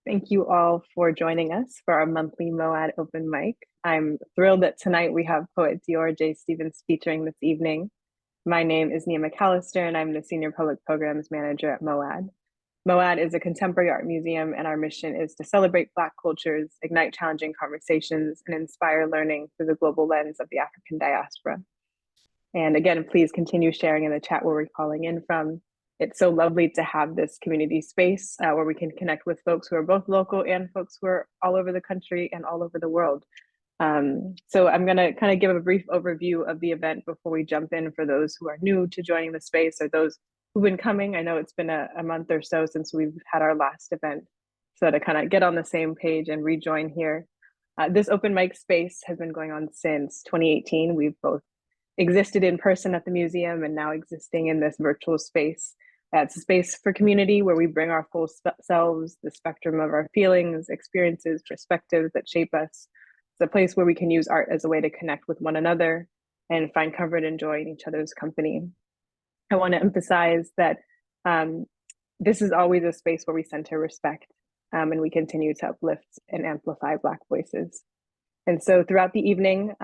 Thank you all for joining us for our monthly MoAD open mic. I'm thrilled that tonight we have poet Dior J. Stevens featuring this evening. My name is Nia McAllister and I'm the Senior Public Programs Manager at MoAD. MoAD is a contemporary art museum and our mission is to celebrate Black cultures, ignite challenging conversations, and inspire learning through the global lens of the African diaspora. And again, please continue sharing in the chat where we're calling in from. It's so lovely to have this community space where we can connect with folks who are both local and folks who are all over the country and all over the world. So I'm gonna kind of give a brief overview of the event before we jump in for those who are new to joining the space or those who've been coming. I know it's been a month or so since we've had our last event. So to kind of get on the same page and rejoin here. This open mic space has been going on since 2018. We've both existed in person at the museum and now existing in this virtual space. It's a space for community where we bring our full selves, the spectrum of our feelings, experiences, perspectives that shape us. It's a place where we can use art as a way to connect with one another and find comfort and joy in each other's company. I want to emphasize that this is always a space where we center respect and we continue to uplift and amplify Black voices. And so throughout the evening,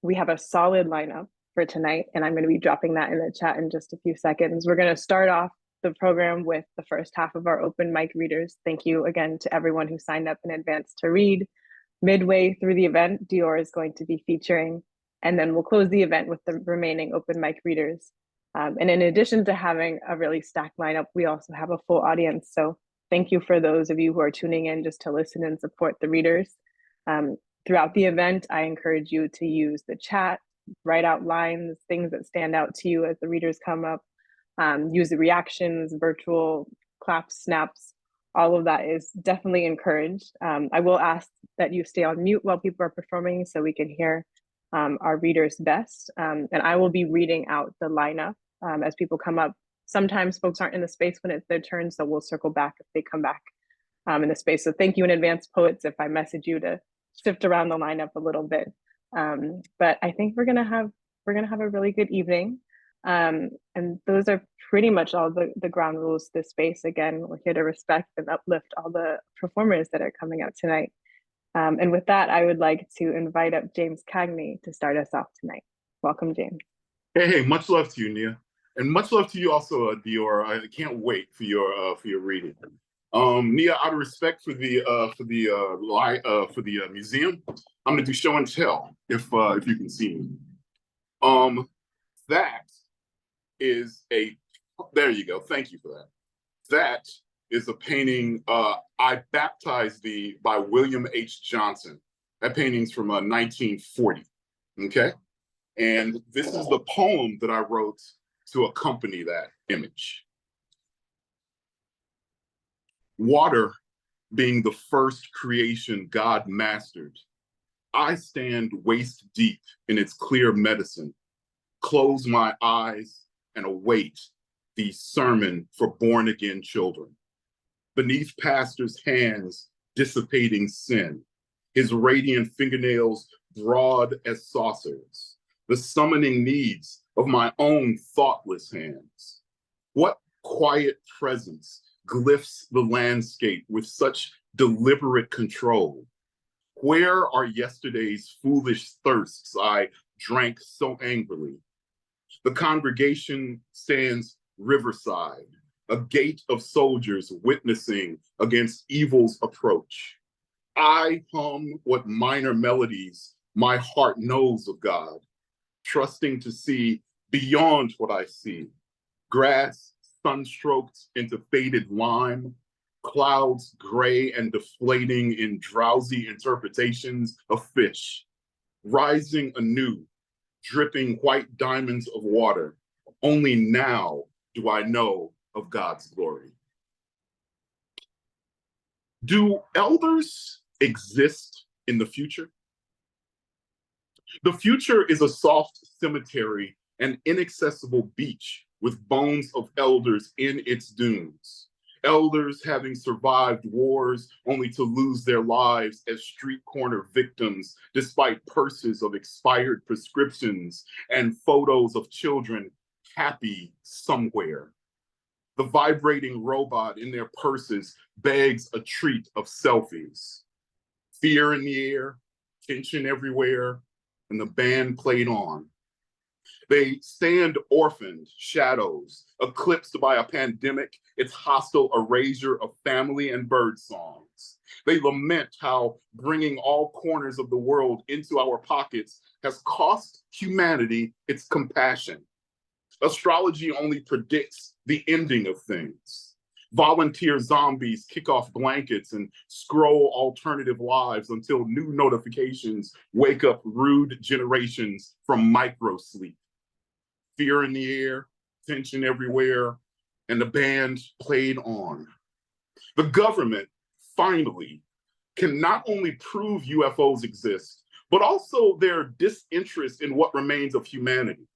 we have a solid lineup for tonight, and I'm going to be dropping that in the chat in just a few seconds. We're going to start off the program with the first half of our open mic readers. Thank you again to everyone who signed up in advance to read. Midway through the event, Dior is going to be featuring, and then we'll close the event with the remaining open mic readers. And in addition to having a really stacked lineup, we also have a full audience. So thank you for those of you who are tuning in just to listen and support the readers. Throughout the event, I encourage you to use the chat, write out lines, things that stand out to you as the readers come up, use the reactions, virtual claps, snaps, all of that is definitely encouraged. I will ask that you stay on mute while people are performing so we can hear our readers best. And I will be reading out the lineup as people come up. Sometimes folks aren't in the space when it's their turn, so we'll circle back if they come back in the space. So thank you in advance, poets, if I message you to shift around the lineup a little bit. But I think we're gonna have a really good evening. And those are pretty much all the ground rules to this space. Again, we're here to respect and uplift all the performers that are coming out tonight. And with that, I would like to invite up James Cagney to start us off tonight. Welcome, James. Hey, much love to you, Nia, and much love to you also, Dior. I can't wait for your reading. Nia, out of respect for the museum, I'm gonna do show and tell if you can see me. That is there you go. Thank you for that. That is a painting, I Baptized Thee by William H. Johnson. That painting's from 1940, okay? And this is the poem that I wrote to accompany that image. Water being the first creation God mastered, I stand waist deep in its clear medicine, close my eyes and await the sermon for born-again children. Beneath pastor's hands dissipating sin, his radiant fingernails broad as saucers, the summoning needs of my own thoughtless hands. What quiet presence glyphs the landscape with such deliberate control? Where are yesterday's foolish thirsts I drank so angrily? The congregation stands riverside, a gate of soldiers witnessing against evil's approach. I hum what minor melodies my heart knows of God, trusting to see beyond what I see. Grass sunstroked into faded lime, clouds gray and deflating in drowsy interpretations of fish, rising anew, dripping white diamonds of water. Only now do I know of God's glory. Do elders exist in the future? The future is a soft cemetery, an inaccessible beach with bones of elders in its dunes. Elders having survived wars only to lose their lives as street corner victims, despite purses of expired prescriptions and photos of children happy somewhere. The vibrating robot in their purses begs a treat of selfies. Fear in the air, tension everywhere, and the band played on. They stand orphaned, shadows, eclipsed by a pandemic, its hostile erasure of family and bird songs. They lament how bringing all corners of the world into our pockets has cost humanity its compassion. Astrology only predicts the ending of things. Volunteer zombies kick off blankets and scroll alternative lives until new notifications wake up rude generations from microsleep. Fear in the air, tension everywhere, and the band played on. The government, finally, can not only prove UFOs exist, but also their disinterest in what remains of humanity.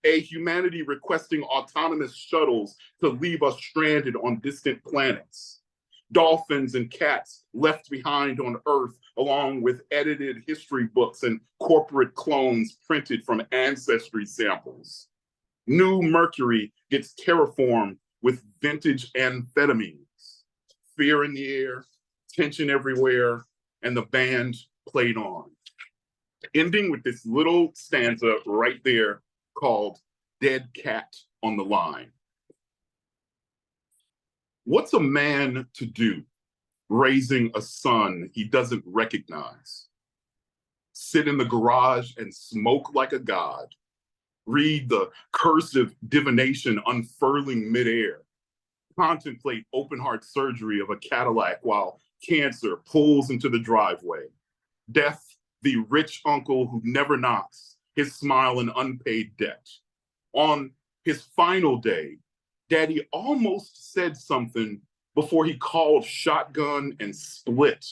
A humanity requesting autonomous shuttles to leave us stranded on distant planets. Dolphins and cats left behind on Earth, along with edited history books and corporate clones printed from ancestry samples. New Mercury gets terraformed with vintage amphetamines. Fear in the air, tension everywhere, and the band played on. Ending with this little stanza right there called Dead Cat on the Line. What's a man to do raising a son he doesn't recognize? Sit in the garage and smoke like a god. Read the cursive divination unfurling midair. Contemplate open heart surgery of a Cadillac while cancer pulls into the driveway. Death, the rich uncle who never knocks, his smile an unpaid debt. On his final day, Daddy almost said something before he called shotgun and split,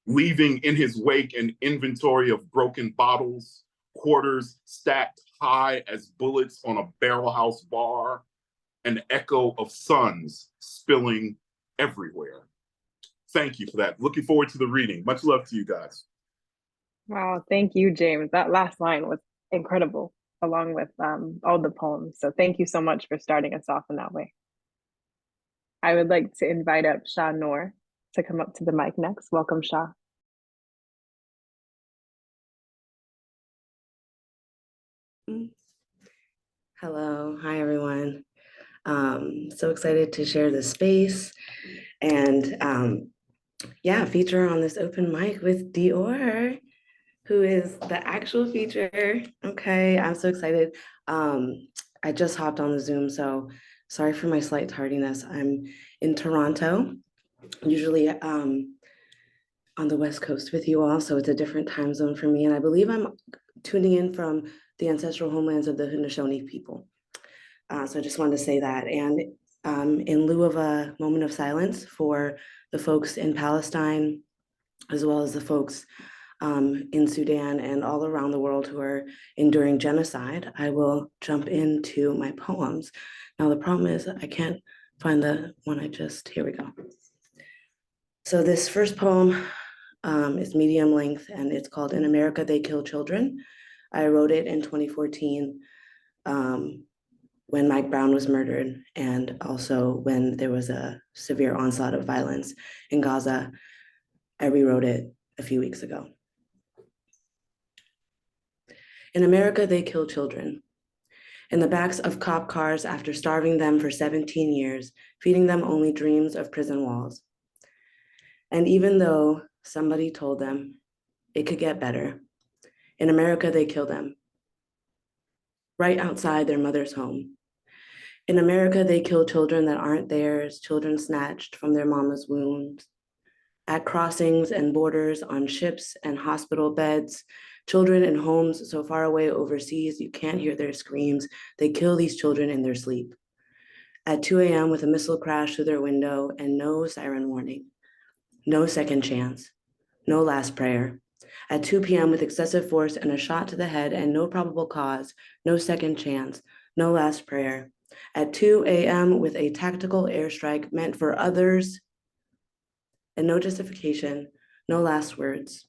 leaving in his wake an inventory of broken bottles, quarters stacked high as bullets on a barrel house bar, an echo of suns spilling everywhere. Thank you for that. Looking forward to the reading. Much love to you guys. Wow, thank you, James. That last line was incredible, along with all the poems. So thank you so much for starting us off in that way. I would like to invite up Shah Noor to come up to the mic next. Welcome, Shah. Hello, hi everyone. So excited to share this space and feature on this open mic with Dior, who is the actual feature. Okay, I'm so excited. I just hopped on the Zoom, so sorry for my slight tardiness. I'm in Toronto, usually on the West Coast with you all, so it's a different time zone for me, and I believe I'm tuning in from the ancestral homelands of the Haudenosaunee people. So I just wanted to say that. And in lieu of a moment of silence for the folks in Palestine, as well as the folks in Sudan and all around the world who are enduring genocide, I will jump into my poems. Now, the problem is I can't find the one here we go. So this first poem is medium length, and it's called In America, They Kill Children. I wrote it in 2014 when Mike Brown was murdered, and also when there was a severe onslaught of violence in Gaza. I rewrote it a few weeks ago. In America, they kill children. In the backs of cop cars after starving them for 17 years, feeding them only dreams of prison walls. And even though somebody told them it could get better, in America, they kill them right outside their mother's home. In America, they kill children that aren't theirs, children snatched from their mama's wombs. At crossings and borders, on ships and hospital beds, children in homes so far away overseas, you can't hear their screams. They kill these children in their sleep. At 2 a.m. with a missile crash through their window and no siren warning, no second chance, no last prayer. At 2 p.m. with excessive force and a shot to the head and no probable cause, no second chance, no last prayer. At 2 a.m. with a tactical airstrike meant for others and no justification, no last words.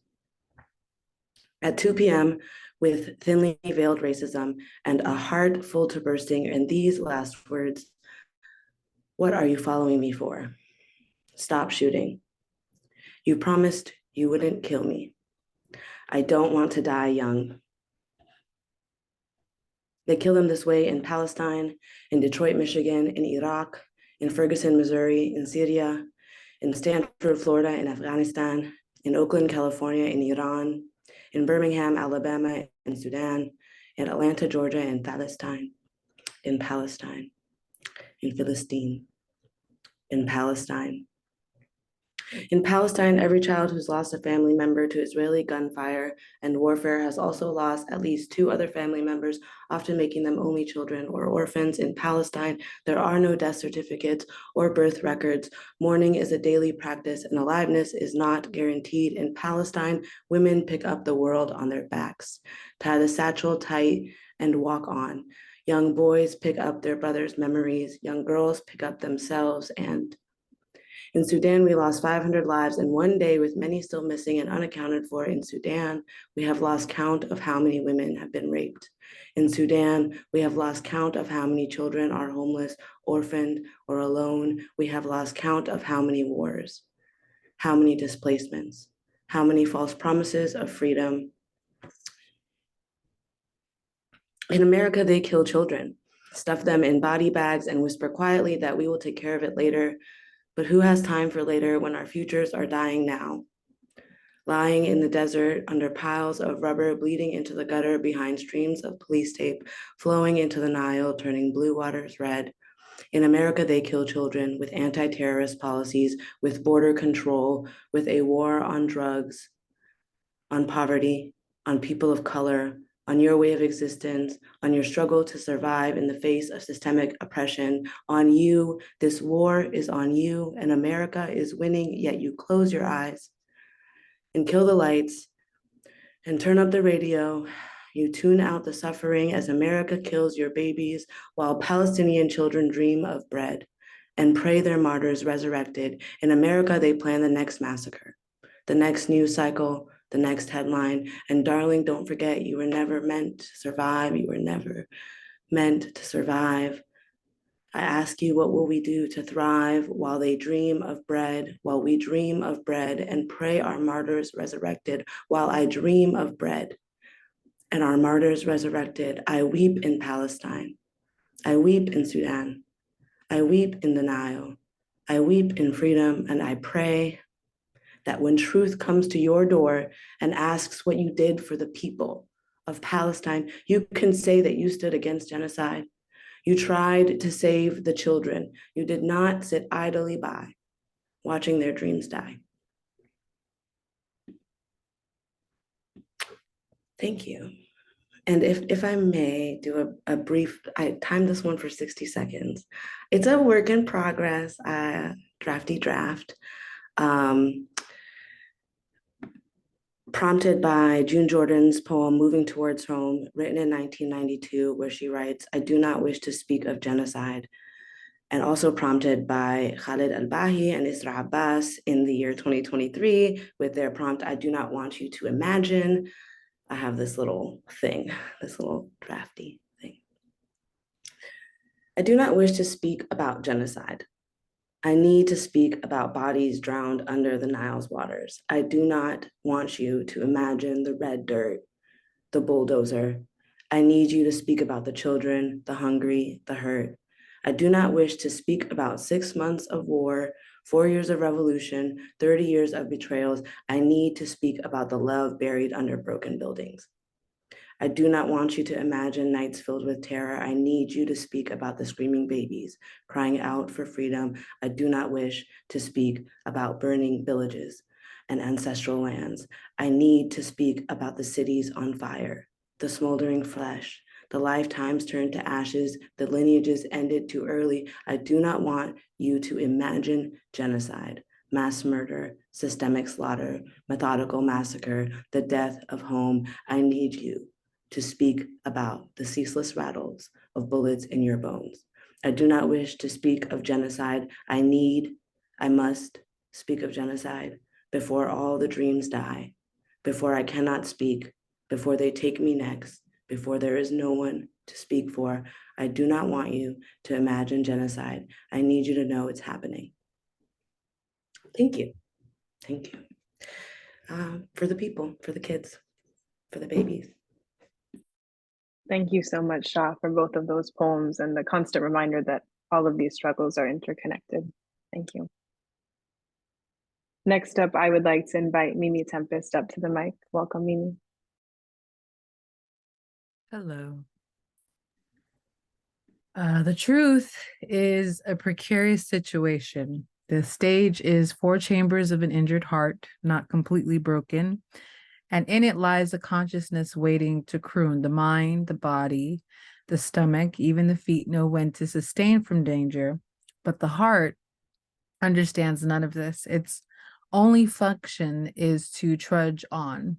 At 2 p.m. with thinly veiled racism and a heart full to bursting and these last words, What are you following me for? Stop shooting. You promised you wouldn't kill me. I don't want to die young. They kill them this way in Palestine, in Detroit, Michigan, in Iraq, in Ferguson, Missouri, in Syria, in Stanford, Florida, in Afghanistan, in Oakland, California, in Iran, in Birmingham, Alabama, in Sudan, in Atlanta, Georgia, in Palestine, in Philistine, in Palestine. In Palestine, every child who's lost a family member to Israeli gunfire and warfare has also lost at least 2 other family members, often making them only children or orphans. In Palestine, there are no death certificates or birth records. Mourning is a daily practice and aliveness is not guaranteed. In Palestine, women pick up the world on their backs, tie the satchel tight and walk on. Young boys pick up their brothers' memories. Young girls pick up themselves. And in Sudan, we lost 500 lives in one day, with many still missing and unaccounted for. In Sudan, we have lost count of how many women have been raped. In Sudan, we have lost count of how many children are homeless, orphaned, or alone. We have lost count of how many wars, how many displacements, how many false promises of freedom. In America, they kill children, stuff them in body bags, and whisper quietly that we will take care of it later. But who has time for later when our futures are dying now? Lying in the desert under piles of rubber, bleeding into the gutter behind streams of police tape, flowing into the Nile, turning blue waters red. In America, they kill children with anti-terrorist policies, with border control, with a war on drugs, on poverty, on people of color, on your way of existence, on your struggle to survive in the face of systemic oppression, on you. This war is on you, and America is winning, yet you close your eyes and kill the lights and turn up the radio. You tune out the suffering as America kills your babies while Palestinian children dream of bread and pray their martyrs resurrected. In America, they plan the next massacre, the next news cycle, the next headline. And darling, don't forget, you were never meant to survive. You were never meant to survive. I ask you, what will we do to thrive while they dream of bread, while we dream of bread and pray our martyrs resurrected, while I dream of bread and our martyrs resurrected? I weep in Palestine. I weep in Sudan. I weep in the Nile. I weep in freedom, and I pray that when truth comes to your door and asks what you did for the people of Palestine, you can say that you stood against genocide. You tried to save the children. You did not sit idly by, watching their dreams die. Thank you. And if I may do a brief, I timed this one for 60 seconds. It's a work in progress, drafty draft. Prompted by June Jordan's poem, Moving Towards Home, written in 1992, where she writes, I do not wish to speak of genocide. And also prompted by Khalid Al-Bahi and Isra Abbas in the year 2023 with their prompt, I do not want you to imagine. I have this little thing, this little drafty thing. I do not wish to speak about genocide. I need to speak about bodies drowned under the Nile's waters. I do not want you to imagine the red dirt, the bulldozer. I need you to speak about the children, the hungry, the hurt. I do not wish to speak about 6 months of war, 4 years of revolution, 30 years of betrayals. I need to speak about the love buried under broken buildings. I do not want you to imagine nights filled with terror. I need you to speak about the screaming babies crying out for freedom. I do not wish to speak about burning villages and ancestral lands. I need to speak about the cities on fire, the smoldering flesh, the lifetimes turned to ashes, the lineages ended too early. I do not want you to imagine genocide, mass murder, systemic slaughter, methodical massacre, the death of home. I need you to speak about the ceaseless rattles of bullets in your bones. I do not wish to speak of genocide. I must speak of genocide before all the dreams die, before I cannot speak, before they take me next, before there is no one to speak for. I do not want you to imagine genocide. I need you to know it's happening. Thank you. Thank you. For the people, for the kids, for the babies. Thank you so much, Shah, for both of those poems and the constant reminder that all of these struggles are interconnected. Thank you. Next up, I would like to invite Mimi Tempest up to the mic. Welcome, Mimi. Hello. The truth is a precarious situation. The stage is 4 chambers of an injured heart, not completely broken, and in it lies a consciousness waiting to croon. The mind, the body, the stomach, even the feet know when to sustain from danger, but the heart understands none of this. Its only function is to trudge on.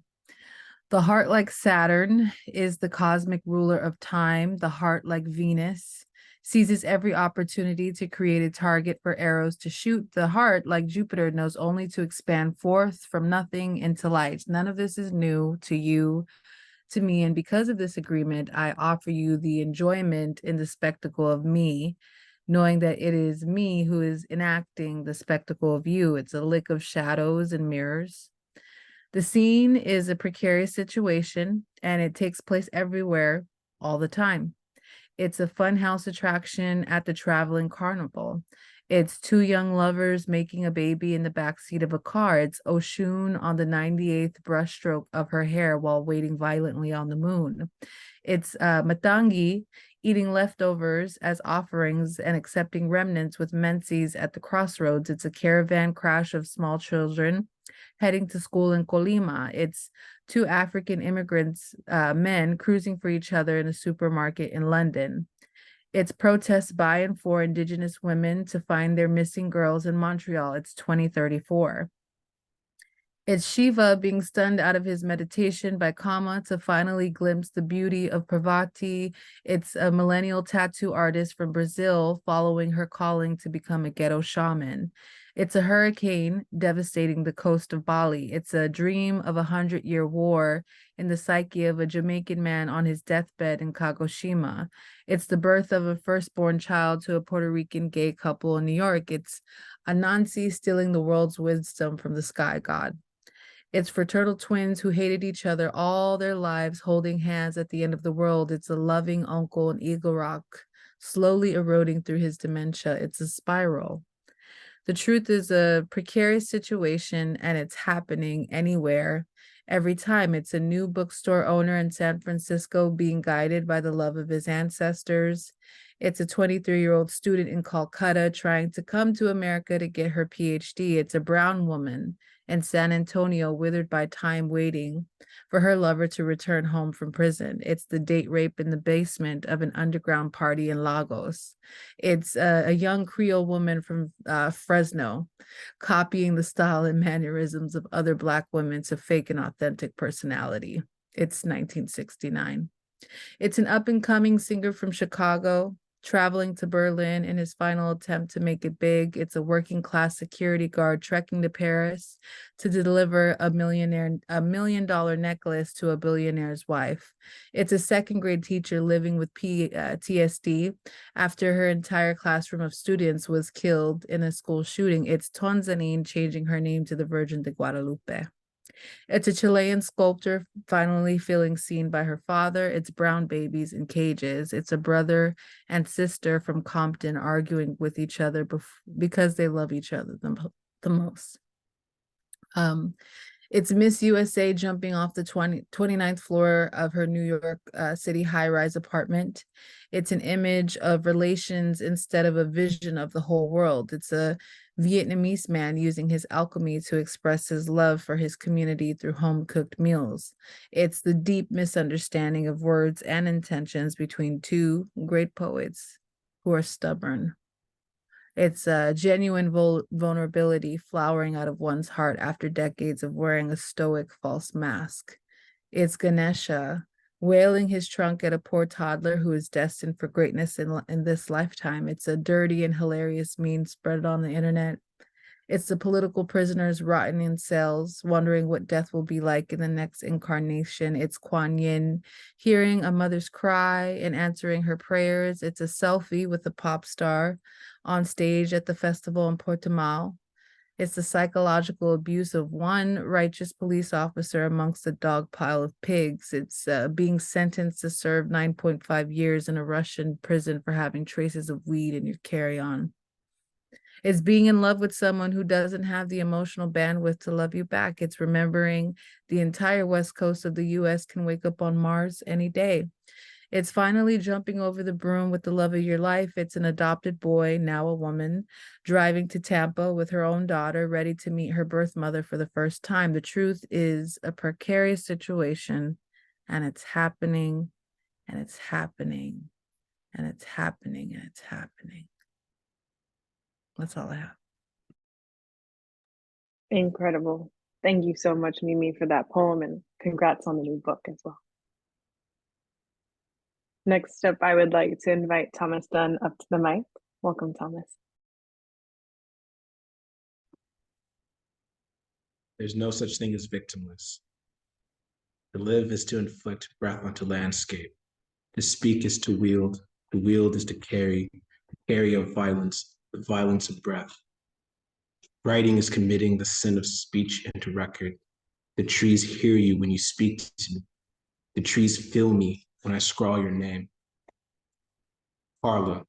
The heart, like Saturn, is the cosmic ruler of time. The heart, like Venus, seizes every opportunity to create a target for arrows to shoot. The heart, like Jupiter, knows only to expand forth from nothing into light. None of this is new to you, to me, and because of this agreement, I offer you the enjoyment in the spectacle of me, knowing that it is me who is enacting the spectacle of you. It's a lick of shadows and mirrors. The scene is a precarious situation, and it takes place everywhere all the time. It's a funhouse attraction at the traveling carnival. It's 2 young lovers making a baby in the backseat of a car. It's Oshun on the 98th brushstroke of her hair while waiting violently on the moon. It's Matangi eating leftovers as offerings and accepting remnants with menses at the crossroads. It's a caravan crash of small children heading to school in Colima. It's 2 African immigrants, men, cruising for each other in a supermarket in London. It's protests by and for Indigenous women to find their missing girls in Montreal. It's 2034. It's Shiva being stunned out of his meditation by Kama to finally glimpse the beauty of Parvati. It's a millennial tattoo artist from Brazil following her calling to become a ghetto shaman. It's a hurricane devastating the coast of Bali. It's a dream of a 100-year war in the psyche of a Jamaican man on his deathbed in Kagoshima. It's the birth of a firstborn child to a Puerto Rican gay couple in New York. It's Anansi stealing the world's wisdom from the sky god. It's fraternal twins who hated each other all their lives, holding hands at the end of the world. It's a loving uncle in Eagle Rock, slowly eroding through his dementia. It's a spiral. The truth is a precarious situation, and it's happening anywhere, every time. It's a new bookstore owner in San Francisco being guided by the love of his ancestors. It's a 23-year-old student in Calcutta trying to come to America to get her PhD. It's a brown woman in San Antonio withered by time waiting for her lover to return home from prison. It's the date rape in the basement of an underground party in Lagos. It's a young Creole woman from Fresno copying the style and mannerisms of other Black women to fake an authentic personality. It's 1969. It's an up-and-coming singer from Chicago traveling to Berlin in his final attempt to make it big. It's a working-class security guard trekking to Paris to deliver a $1 million necklace to a billionaire's wife. It's a second-grade teacher living with PTSD after her entire classroom of students was killed in a school shooting. It's Tonzanine changing her name to the Virgin de Guadalupe. It's a Chilean sculptor finally feeling seen by her father. It's brown babies in cages. It's a brother and sister from Compton arguing with each other because they love each other the most. It's Miss USA jumping off the 29th floor of her New York City high-rise apartment. It's an image of relations instead of a vision of the whole world. It's a Vietnamese man using his alchemy to express his love for his community through home-cooked meals. It's the deep misunderstanding of words and intentions between 2 great poets who are stubborn. It's a genuine vulnerability flowering out of one's heart after decades of wearing a stoic false mask. It's Ganesha wailing his trunk at a poor toddler who is destined for greatness in this lifetime. It's a dirty and hilarious meme spread on the internet. It's the political prisoners rotting in cells, wondering what death will be like in the next incarnation. It's Kuan Yin hearing a mother's cry and answering her prayers. It's a selfie with a pop star on stage at the festival in Portimao. It's the psychological abuse of one righteous police officer amongst a dog pile of pigs. It's being sentenced to serve 9.5 years in a Russian prison for having traces of weed in your carry-on. It's being in love with someone who doesn't have the emotional bandwidth to love you back. It's remembering the entire west coast of the US can wake up on Mars any day. It's finally jumping over the broom with the love of your life. It's an adopted boy, now a woman, driving to Tampa with her own daughter, ready to meet her birth mother for the first time. The truth is a precarious situation, and it's happening, and it's happening, and it's happening, and it's happening. That's all I have. Incredible. Thank you so much, Mimi, for that poem, and congrats on the new book as well. Next up, I would like to invite Thomas Dunn up to the mic. Welcome, Thomas. There's no such thing as victimless. To live is to inflict breath onto landscape. To speak is to wield is to carry of violence, the violence of breath. Writing is committing the sin of speech into record. The trees hear you when you speak to me. The trees feel me when I scrawl your name. Carla,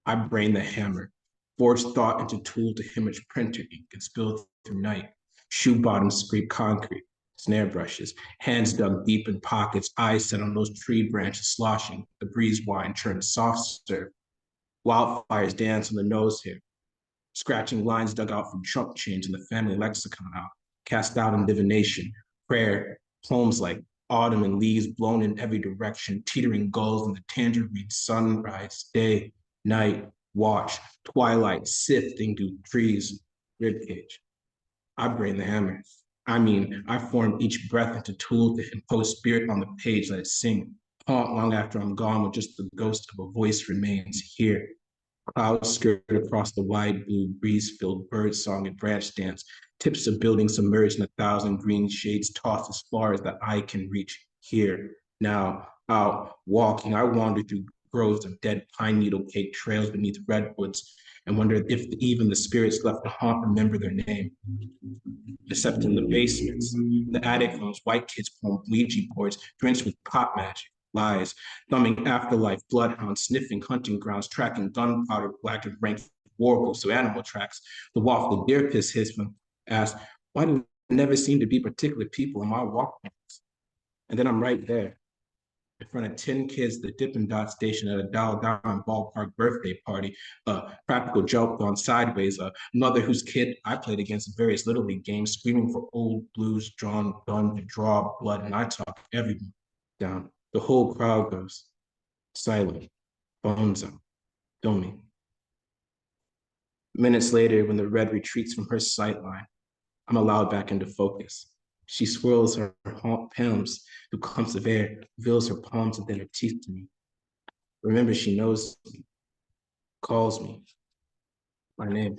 I brain the hammer, forge thought into tool to hemorrhage printer ink and spill through night. Shoe bottoms scrape concrete, snare brushes, hands dug deep in pockets, eyes set on those tree branches sloshing, the breeze wine turned soft serve. Wildfires dance on the nose hair, scratching lines dug out from Trump change in the family lexicon out, cast out in divination, prayer, poems like autumn and leaves blown in every direction, teetering gulls in the tangerine sunrise, day, night, watch, twilight, sifting through trees, ribcage. I brain the hammer. I form each breath into tool to impose spirit on the page, let it sing. Haunt long after I'm gone, with just the ghost of a voice remains here. Clouds skirt across the wide blue, breeze-filled bird song and branch dance. Tips of buildings submerged in 1,000 green shades tossed as far as the eye can reach. Here, now, out, walking, I wander through groves of dead pine needle cake trails beneath redwoods and wonder if even the spirits left to haunt remember their name. Except in the basements, the attic rooms, white kids poem Ouija boards drenched with pop magic, lies, thumbing afterlife, bloodhounds, sniffing hunting grounds, tracking gunpowder, black and rank warbles to animal tracks. The wafted deer piss hiss from asked, why do there never seem to be particular people in my walkways? And then I'm right there, in front of 10 kids at the Dippin' Dot station at a Dial Down ballpark birthday party, a practical joke gone sideways, a mother whose kid I played against in various Little League games, screaming for old blues, drawn gun to draw blood, and I talk everyone down. The whole crowd goes silent, bones out, filming. Minutes later, when the red retreats from her sightline, I'm allowed back into focus. She swirls her palms through clumps of air, reveals her palms and then her teeth to me. Remember, she knows me, calls me, my name.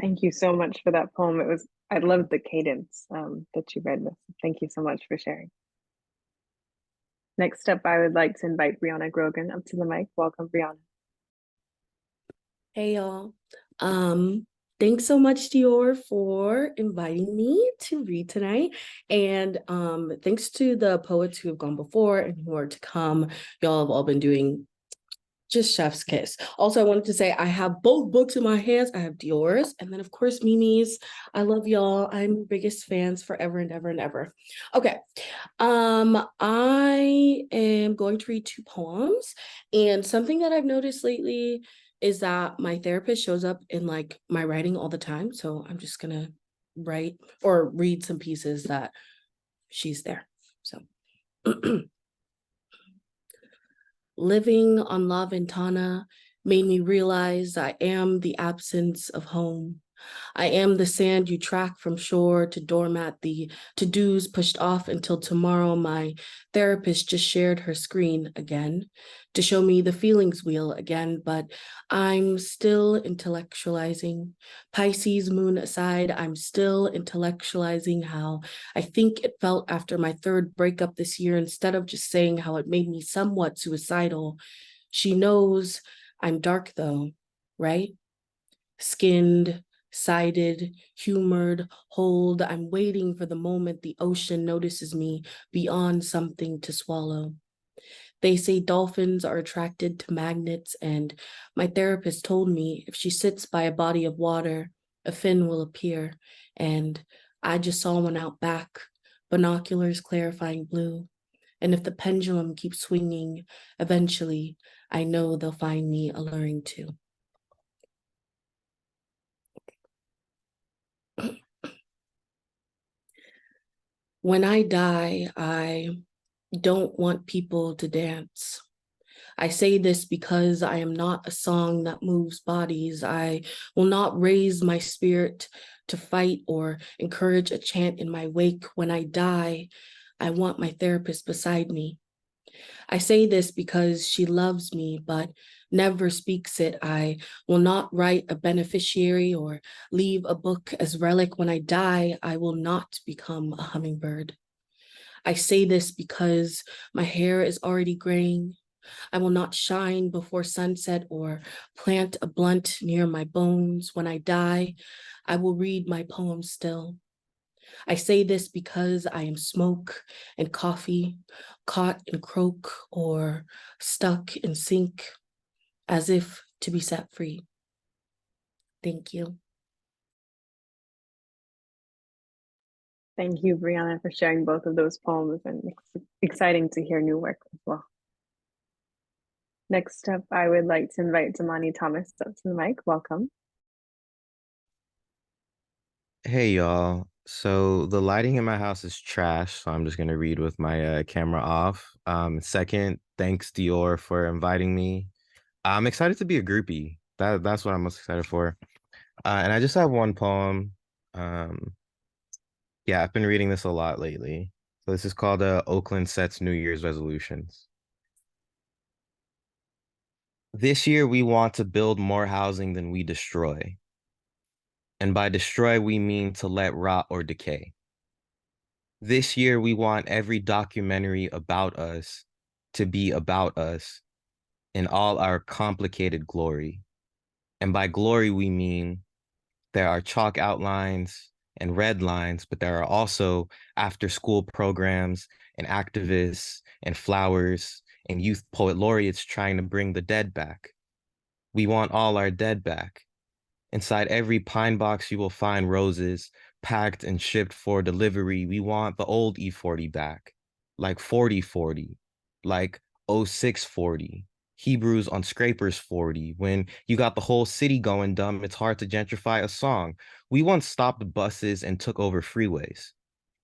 Thank you so much for that poem. I loved the cadence that you read with. Thank you so much for sharing. Next up, I would like to invite Brianna Grogan up to the mic. Welcome, Brianna. Hey, y'all. Thanks so much, Dior, for inviting me to read tonight. And thanks to the poets who have gone before and who are to come. Y'all have all been doing just chef's kiss. Also, I wanted to say I have both books in my hands. I have Dior's and then, of course, Mimi's. I love y'all. I'm your biggest fans forever and ever and ever. Okay. I am going to read 2 poems. And something that I've noticed lately is that my therapist shows up in like my writing all the time. So I'm just gonna write or read some pieces that she's there. So living on La Ventana made me realize I am the absence of home. I am the sand you track from shore to doormat, the to-dos pushed off until tomorrow. My therapist just shared her screen again to show me the feelings wheel again, but I'm still intellectualizing. Pisces moon aside, I'm still intellectualizing how I think it felt after my third breakup this year, instead of just saying how it made me somewhat suicidal. She knows I'm dark though, right? Skinned, sided, humored, hold. I'm waiting for the moment the ocean notices me beyond something to swallow. They say dolphins are attracted to magnets, and my therapist told me if she sits by a body of water, a fin will appear. And I just saw one out back, binoculars clarifying blue. And if the pendulum keeps swinging, eventually I know they'll find me alluring too. When I die, I don't want people to dance. I say this because I am not a song that moves bodies. I will not raise my spirit to fight or encourage a chant in my wake. When I die, I want my therapist beside me. I say this because she loves me, but never speaks it. I will not write a beneficiary or leave a book as relic. When I die, I will not become a hummingbird. I say this because my hair is already graying. I will not shine before sunset or plant a blunt near my bones. When I die, I will read my poems still. I say this because I am smoke and coffee, caught in croak or stuck in sink, as if to be set free. Thank you. Thank you, Brianna, for sharing both of those poems, and it's exciting to hear new work as well. Next up, I would like to invite Damani Thomas up to the mic. Welcome. Hey y'all. So the lighting in my house is trash, so I'm just gonna read with my camera off. Second, thanks Dior for inviting me. I'm excited to be a groupie. That's what I'm most excited for. And I just have one poem. Um, yeah, I've been reading this a lot lately. So this is called Oakland Sets New Year's Resolutions. This year we want to build more housing than we destroy. And by destroy, we mean to let rot or decay. This year, we want every documentary about us to be about us in all our complicated glory. And by glory, we mean there are chalk outlines and red lines, but there are also after school programs and activists and flowers and youth poet laureates trying to bring the dead back. We want all our dead back. Inside every pine box, you will find roses packed and shipped for delivery. We want the old E40 back, like 4040, like 0640, Hebrews on Scrapers 40. When you got the whole city going dumb, it's hard to gentrify a song. We once stopped buses and took over freeways,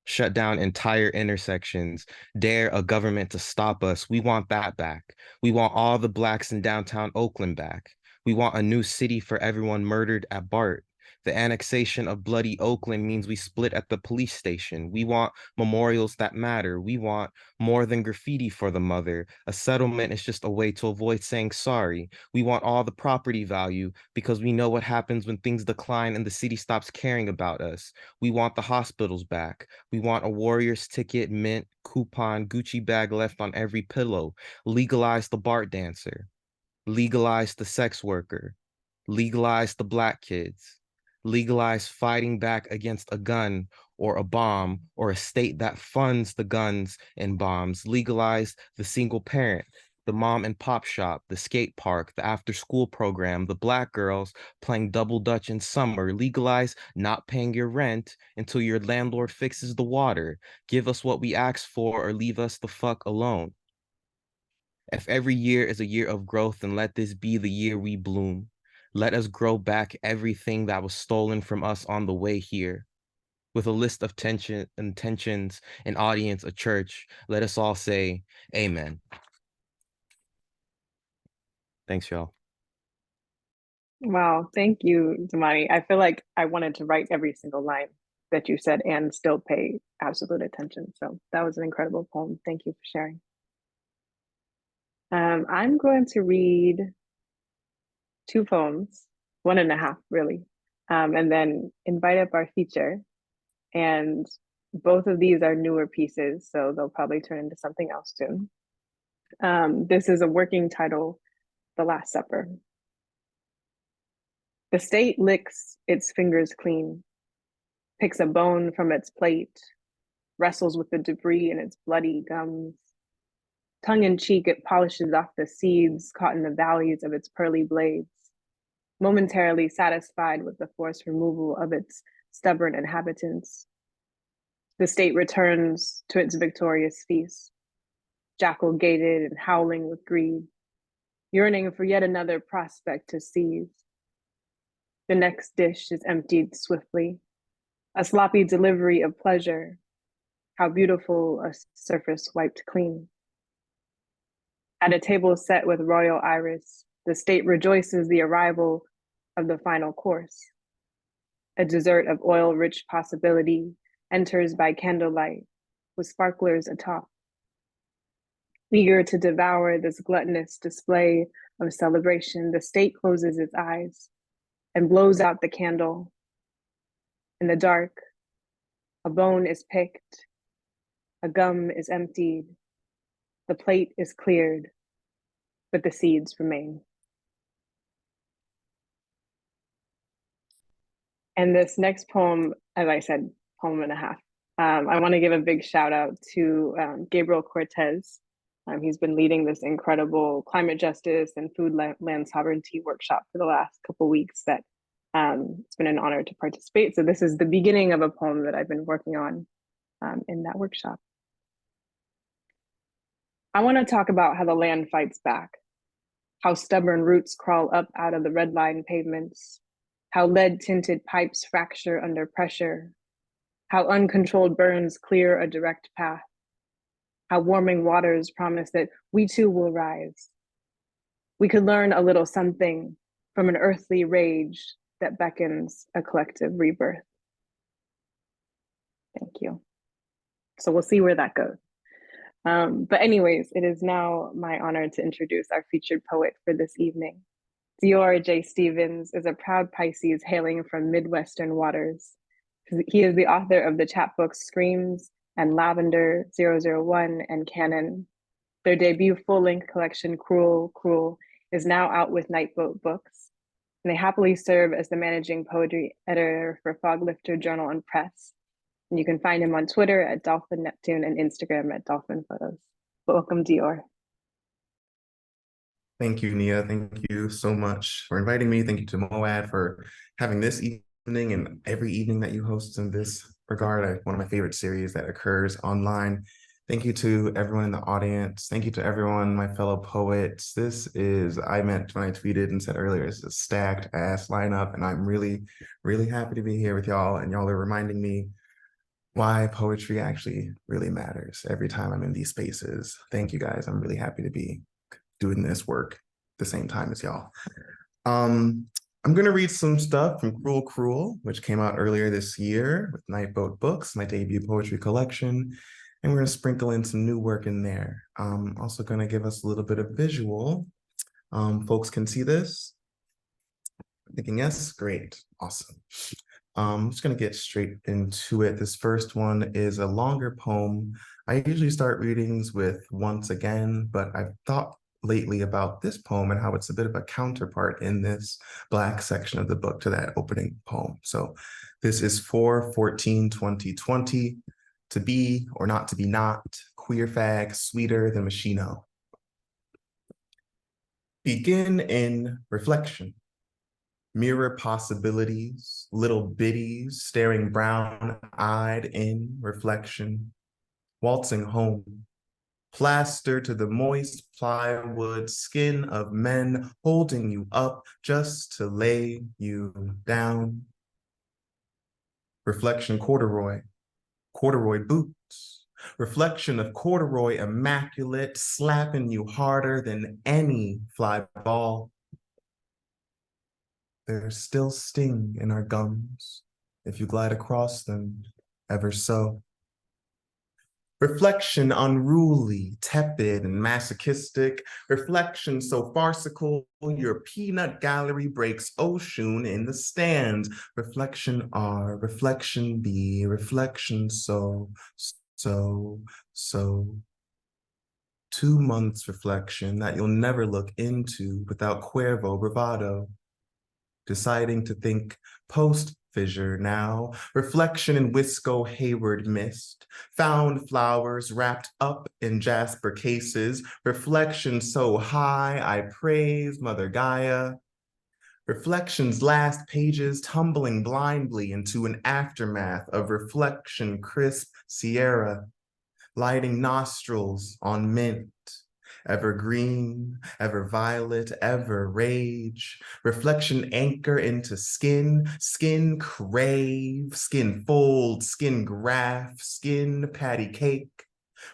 shut down entire intersections, dare a government to stop us. We want that back. We want all the blacks in downtown Oakland back. We want a new city for everyone murdered at BART. The annexation of bloody Oakland means we split at the police station. We want memorials that matter. We want more than graffiti for the mother. A settlement is just a way to avoid saying sorry. We want all the property value because we know what happens when things decline and the city stops caring about us. We want the hospitals back. We want a Warriors ticket, mint, coupon, Gucci bag left on every pillow. Legalize the BART dancer. Legalize the sex worker. Legalize the black kids. Legalize fighting back against a gun or a bomb or a state that funds the guns and bombs. Legalize the single parent, the mom and pop shop, the skate park, the after school program, the black girls playing double dutch in summer. Legalize not paying your rent until your landlord fixes the water. Give us what we asked for or leave us the fuck alone. If every year is a year of growth, then let this be the year we bloom. Let us grow back everything that was stolen from us on the way here. With a list of intentions, an audience, a church, let us all say, Amen. Thanks, y'all. Wow, thank you, Damani. I feel like I wanted to write every single line that you said and still pay absolute attention. So that was an incredible poem. Thank you for sharing. I'm going to read two poems, one and a half, really, and then invite up our feature. And both of these are newer pieces, so they'll probably turn into something else soon. This is a working title, The Last Supper. The state licks its fingers clean, picks a bone from its plate, wrestles with the debris in its bloody gums. Tongue in cheek, it polishes off the seeds caught in the valleys of its pearly blades, momentarily satisfied with the forced removal of its stubborn inhabitants. The state returns to its victorious feast, jackal gated and howling with greed, yearning for yet another prospect to seize. The next dish is emptied swiftly, a sloppy delivery of pleasure. How beautiful a surface wiped clean. At a table set with royal iris, the state rejoices the arrival of the final course. A dessert of oil-rich possibility enters by candlelight with sparklers atop. Eager to devour this gluttonous display of celebration, the state closes its eyes and blows out the candle. In the dark, a bone is picked, a gum is emptied, the plate is cleared, but the seeds remain. And this next poem, as I said, poem and a half. I want to give a big shout out to Gabriel Cortez. He's been leading this incredible climate justice and food land sovereignty workshop for the last couple weeks that it's been an honor to participate. So this is the beginning of a poem that I've been working on in that workshop. I want to talk about how the land fights back, how stubborn roots crawl up out of the red line pavements, how lead-tinted pipes fracture under pressure, how uncontrolled burns clear a direct path, how warming waters promise that we too will rise. We could learn a little something from an earthly rage that beckons a collective rebirth. Thank you. So we'll see where that goes. But anyways, it is now my honor to introduce our featured poet for this evening. Dior J. Stevens is a proud Pisces hailing from Midwestern waters. He is the author of the chapbooks Screams and Lavender 001 and Canon. Their debut full-length collection, Cruel, Cruel, is now out with Nightboat Books. And they happily serve as the managing poetry editor for Foglifter Journal and Press. And you can find him on Twitter at Dolphin Neptune and Instagram at Dolphin Photos. Welcome, Dior. Thank you, Nia. Thank you so much for inviting me. Thank you to MoAD for having this evening and every evening that you host in this regard. One of my favorite series that occurs online. Thank you to everyone in the audience. Thank you to everyone, my fellow poets. This is, I meant when I tweeted and said earlier, it's a stacked ass lineup, and I'm really, really happy to be here with y'all, and y'all are reminding me why poetry actually really matters every time I'm in these spaces. Thank you guys. I'm really happy to be doing this work at the same time as y'all. I'm gonna read some stuff from Cruel Cruel, which came out earlier this year with Nightboat Books, my debut poetry collection, and we're gonna sprinkle in some new work in there. Also gonna give us a little bit of visual. Folks can see this? Thinking yes, great, awesome. I'm just gonna get straight into it. This first one is a longer poem. I usually start readings with Once Again, but I've thought lately about this poem and how it's a bit of a counterpart in this Black section of the book to that opening poem. So this is 4/14/2020, To Be or Not to Be Not, Queer Fag, Sweeter Than Machino. Begin in reflection. Mirror possibilities, little biddies staring brown-eyed in reflection, waltzing home, plaster to the moist plywood skin of men holding you up just to lay you down. Reflection corduroy, corduroy boots, reflection of corduroy immaculate, slapping you harder than any fly ball. There's still sting in our gums if you glide across them ever so. Reflection unruly, tepid, and masochistic. Reflection so farcical, your peanut gallery breaks Oshun in the stands. Reflection R, reflection B, reflection so. 2 months reflection that you'll never look into without Cuervo bravado. Deciding to think post-fissure now, reflection in Wisco Hayward mist, found flowers wrapped up in jasper cases, reflection so high I praise Mother Gaia, reflection's last pages tumbling blindly into an aftermath of reflection crisp Sierra, lighting nostrils on mint, ever green, ever violet, ever rage, reflection anchor into skin, skin crave, skin fold, skin graft, skin patty cake,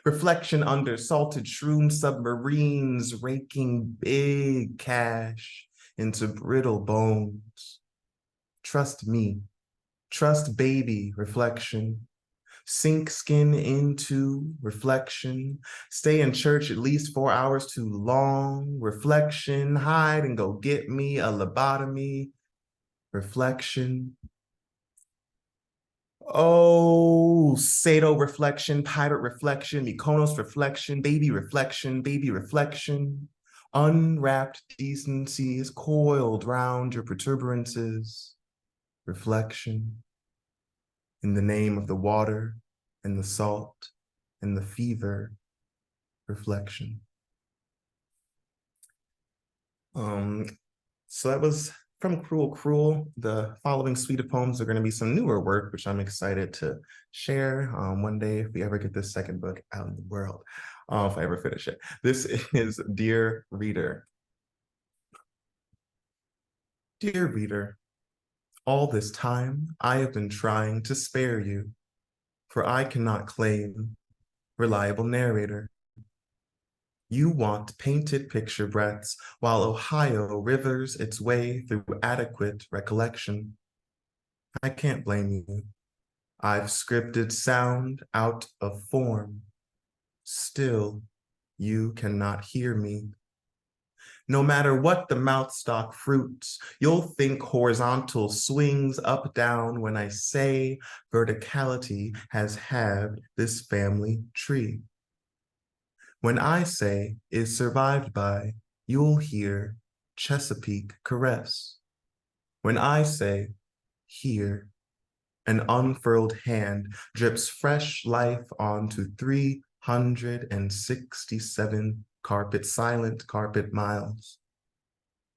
reflection under salted shroom submarines, raking big cash into brittle bones. Trust me, trust baby reflection. Sink skin into reflection, stay in church at least 4 hours too long, reflection, hide and go get me a lobotomy, reflection. Oh, Sado reflection, pirate reflection, Mykonos reflection, baby reflection, baby reflection. Unwrapped decencies coiled round your protuberances, reflection. In the name of the water and the salt and the fever, reflection. So that was from Cruel Cruel. The following suite of poems are going to be some newer work, which I'm excited to share one day if we ever get this second book out in the world, if I ever finish it. This is Dear Reader. Dear Reader, all this time I have been trying to spare you, for I cannot claim reliable narrator. You want painted picture breaths while Ohio rivers its way through adequate recollection. I can't blame you. I've scripted sound out of form. Still, you cannot hear me. No matter what the mouthstock fruits, you'll think horizontal swings up down when I say verticality has halved this family tree. When I say is survived by, you'll hear Chesapeake caress. When I say here, an unfurled hand drips fresh life onto 367 silent carpet miles.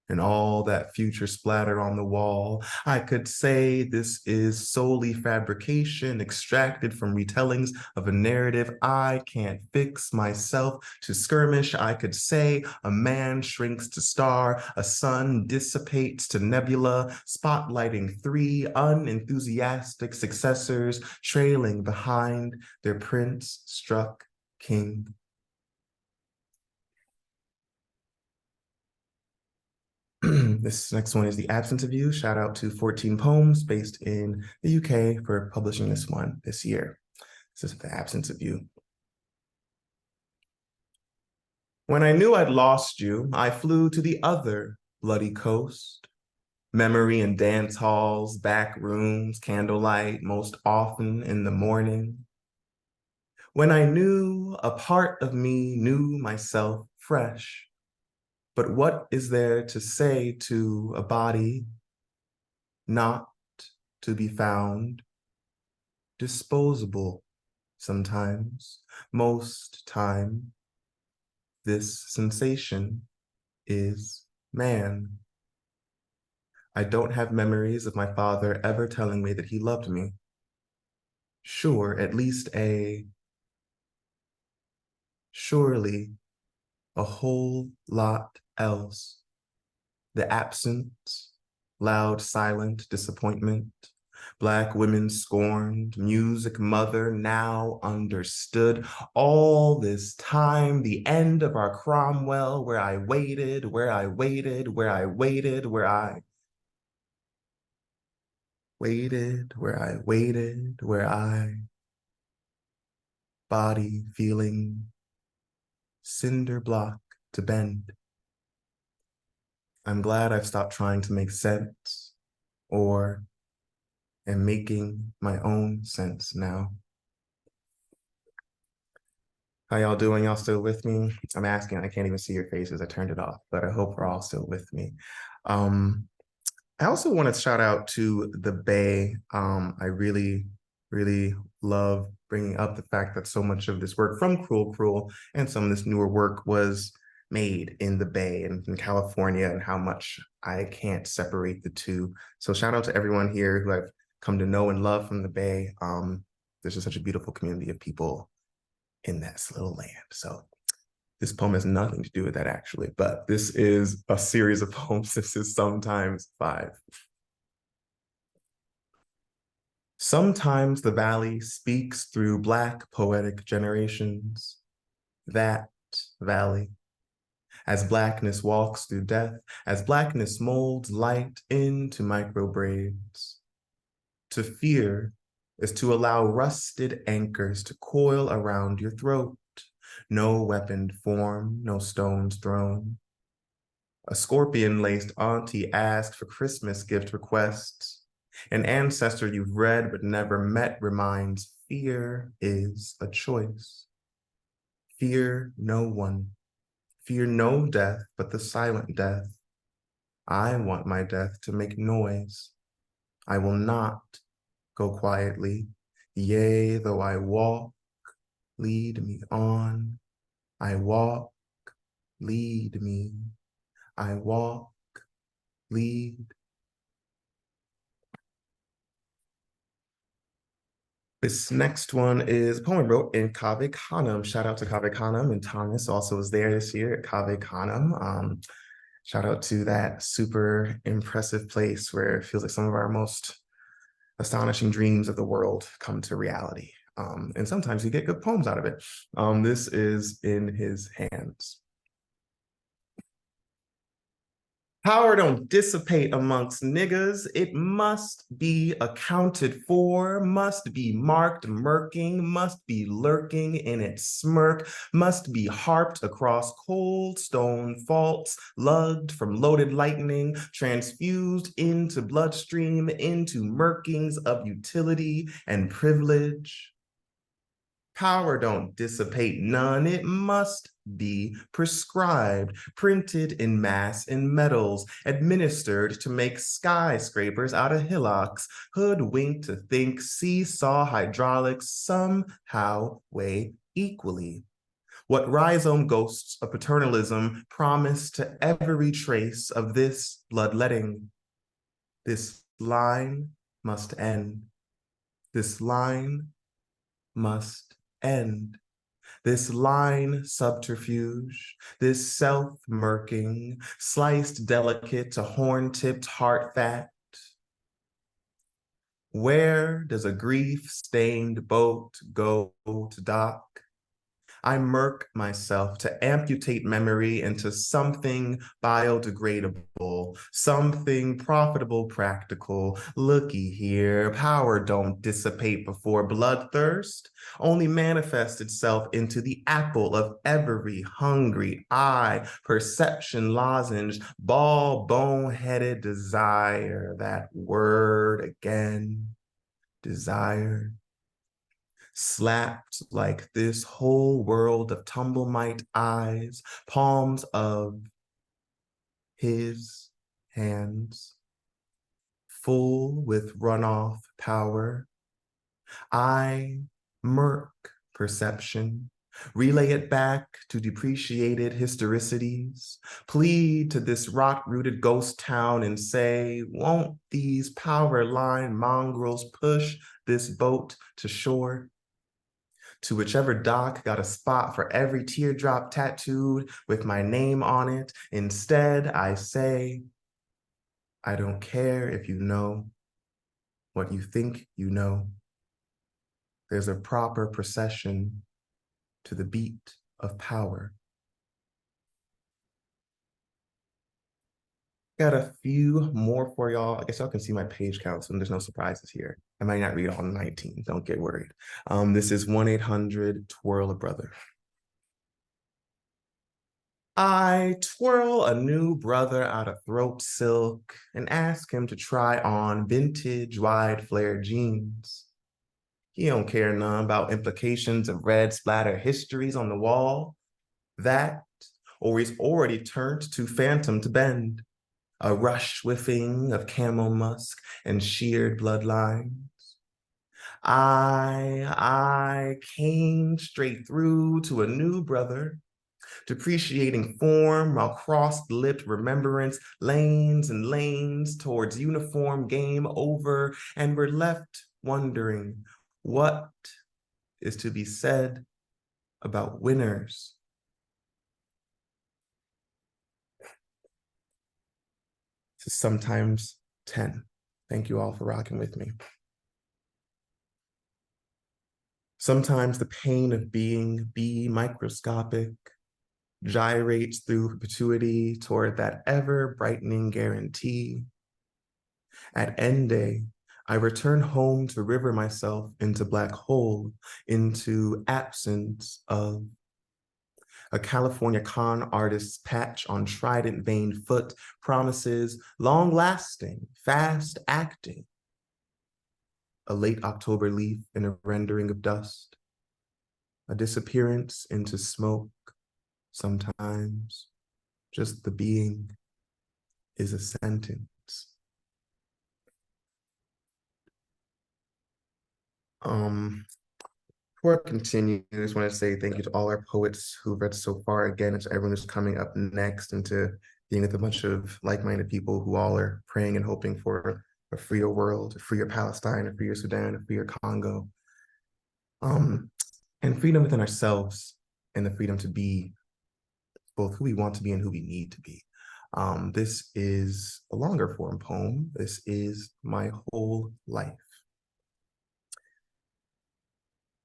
And all that future splatter on the wall, I could say this is solely fabrication extracted from retellings of a narrative I can't fix myself to skirmish. I could say a man shrinks to star, a sun dissipates to nebula, spotlighting 3 unenthusiastic successors trailing behind their prince-struck king. This next one is The Absence of You. Shout out to 14 Poems based in the UK for publishing this one this year. This is The Absence of You. When I knew I'd lost you, I flew to the other bloody coast. Memory and dance halls, back rooms, candlelight, most often in the morning. When I knew a part of me knew myself fresh. But what is there to say to a body not to be found? Disposable sometimes, most time. This sensation is man. I don't have memories of my father ever telling me that he loved me. Sure, at least surely a whole lot else. The absence, loud, silent disappointment, Black women scorned, music mother now understood. All this time, the end of our Cromwell, where I waited, where I waited, where I waited, where I waited, where I, body feeling cinder block to bend. I'm glad I've stopped trying to make sense or am making my own sense now. How y'all doing? Y'all still with me? I'm asking, I can't even see your faces. I turned it off, but I hope we're all still with me. I also want to shout out to the Bay. I really, really love bringing up the fact that so much of this work from Cruel and some of this newer work was made in the Bay and in California, and how much I can't separate the two. So shout out to everyone here who I've come to know and love from the Bay. There's just such a beautiful community of people in that little land. So this poem has nothing to do with that actually, but this is a series of poems. This is Sometimes 5. Sometimes the valley speaks through Black poetic generations. That valley, as Blackness walks through death, as Blackness molds light into micro braids. To fear is to allow rusted anchors to coil around your throat. No weaponed form, no stones thrown. A scorpion-laced auntie asked for Christmas gift requests. An ancestor you've read but never met reminds fear is a choice. Fear no one. Fear no death but the silent death. I want my death to make noise. I will not go quietly. Yea, though I walk, lead me on. I walk, lead me. I walk, lead. This next one is a poem I wrote in Cave Canem. Shout out to Cave Canem, and Thomas also was there this year at Cave Canem. Shout out to that super impressive place where it feels like some of our most astonishing dreams of the world come to reality. And sometimes you get good poems out of it. This is In His Hands. Power don't dissipate amongst niggas. It must be accounted for, must be marked murking, must be lurking in its smirk, must be harped across cold stone faults, lugged from loaded lightning, transfused into bloodstream, into murkings of utility and privilege. Power don't dissipate none, it must be prescribed, printed in mass in metals, administered to make skyscrapers out of hillocks, hoodwinked to think seesaw hydraulics somehow weigh equally. What rhizome ghosts of paternalism promise to every trace of this bloodletting. This line must end. This line must end. This line subterfuge, this self-murking, sliced delicate to horn-tipped heart fat. Where does a grief-stained boat go to dock? I murk myself to amputate memory into something biodegradable, something profitable, practical. Looky here, power don't dissipate before bloodthirst, only manifest itself into the apple of every hungry eye, perception lozenge, ball bone-headed desire, that word again, desire. Slapped like this whole world of tumble-mite eyes, palms of his hands, full with runoff power. I murk perception, relay it back to depreciated historicities, plead to this rot-rooted ghost town and say, won't these power line mongrels push this boat to shore? To whichever dock got a spot for every teardrop tattooed with my name on it. Instead, I say, I don't care if you know what you think you know. There's a proper procession to the beat of power. Got a few more for y'all. I guess y'all can see my page count, so there's no surprises here. I might not read all 19, don't get worried. This is 1-800-TWIRL a Brother. I twirl a new brother out of throat silk and ask him to try on vintage wide flare jeans. He don't care none about implications of red splatter histories on the wall. That, or he's already turned to phantom to bend, a rush whiffing of camel musk and sheared bloodlines. I came straight through to a new brother, depreciating form while crossed-lipped remembrance lanes and lanes towards uniform game over, and we're left wondering what is to be said about winners. This is sometimes 10. Thank you all for rocking with me. Sometimes the pain of being microscopic gyrates through perpetuity toward that ever-brightening guarantee. At end day, I return home to river myself into black hole, into absence of. A California con artist's patch on trident veined foot promises long-lasting, fast acting. A late October leaf in a rendering of dust. A disappearance into smoke. Sometimes just the being is a sentence. Before I continue, I just want to say thank you to all our poets who've read so far, again, and to everyone who's coming up next, and to being with a bunch of like-minded people who all are praying and hoping for a freer world, a freer Palestine, a freer Sudan, a freer Congo, and freedom within ourselves, and the freedom to be both who we want to be and who we need to be. This is a longer form poem. This is my whole life.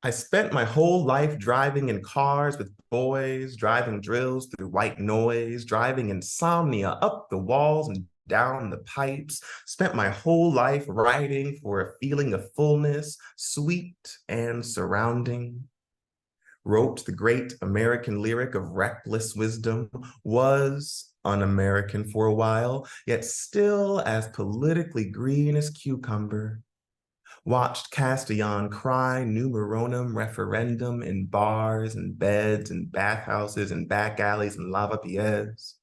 I spent my whole life driving in cars with boys, driving drills through white noise, driving insomnia up the walls and down the pipes. Spent my whole life writing for a feeling of fullness, sweet and surrounding. Wrote the great American lyric of reckless wisdom, was un-American for a while, yet still as politically green as cucumber. Watched Castellan cry numeronum referendum in bars and beds and bathhouses and back alleys and lavapiés.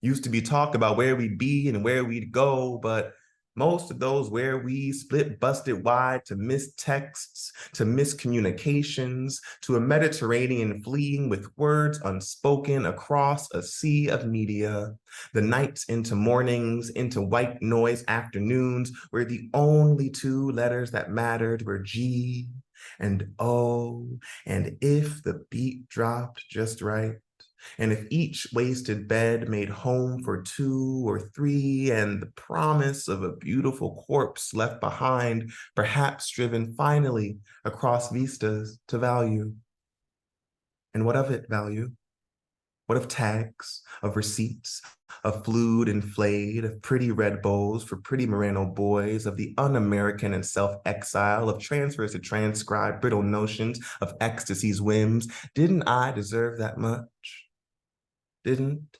Used to be talk about where we'd be and where we'd go, but most of those where we split busted wide to missed texts, to miscommunications, to a Mediterranean fleeing with words unspoken across a sea of media. The nights into mornings, into white noise afternoons, where the only two letters that mattered were G and O, and if the beat dropped just right, and if each wasted bed made home for 2 or 3, and the promise of a beautiful corpse left behind, perhaps driven finally across vistas to value. And what of it, value? What of tags, of receipts, of flued and flayed, of pretty red bows for pretty Moreno boys, of the un-American and self-exile, of transfers to transcribe brittle notions, of ecstasy's whims? Didn't I deserve that much? Didn't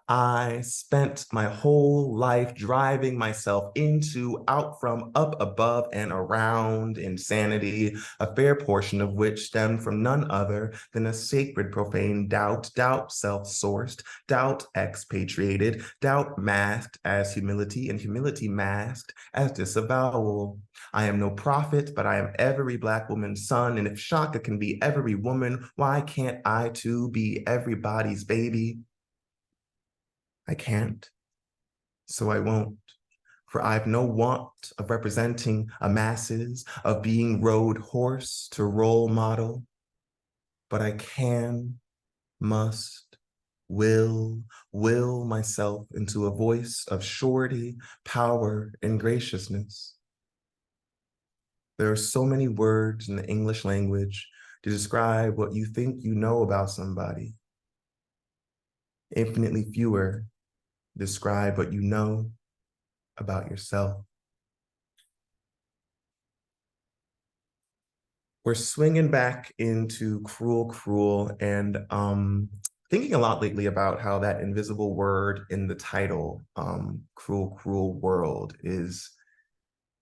I spent my whole life driving myself into, out from, up above, and around insanity, a fair portion of which stemmed from none other than a sacred profane doubt, doubt self-sourced, doubt expatriated, doubt masked as humility, and humility masked as disavowal. I am no prophet, but I am every Black woman's son, and if Shaka can be every woman, why can't I too be everybody's baby? I can't, so I won't, for I've no want of representing a masses, of being rode horse to role model, but I can, must, will myself into a voice of surety, power, and graciousness. There are so many words in the English language to describe what you think you know about somebody. Infinitely fewer describe what you know about yourself. We're swinging back into Cruel, Cruel, and thinking a lot lately about how that invisible word in the title, Cruel, Cruel World, is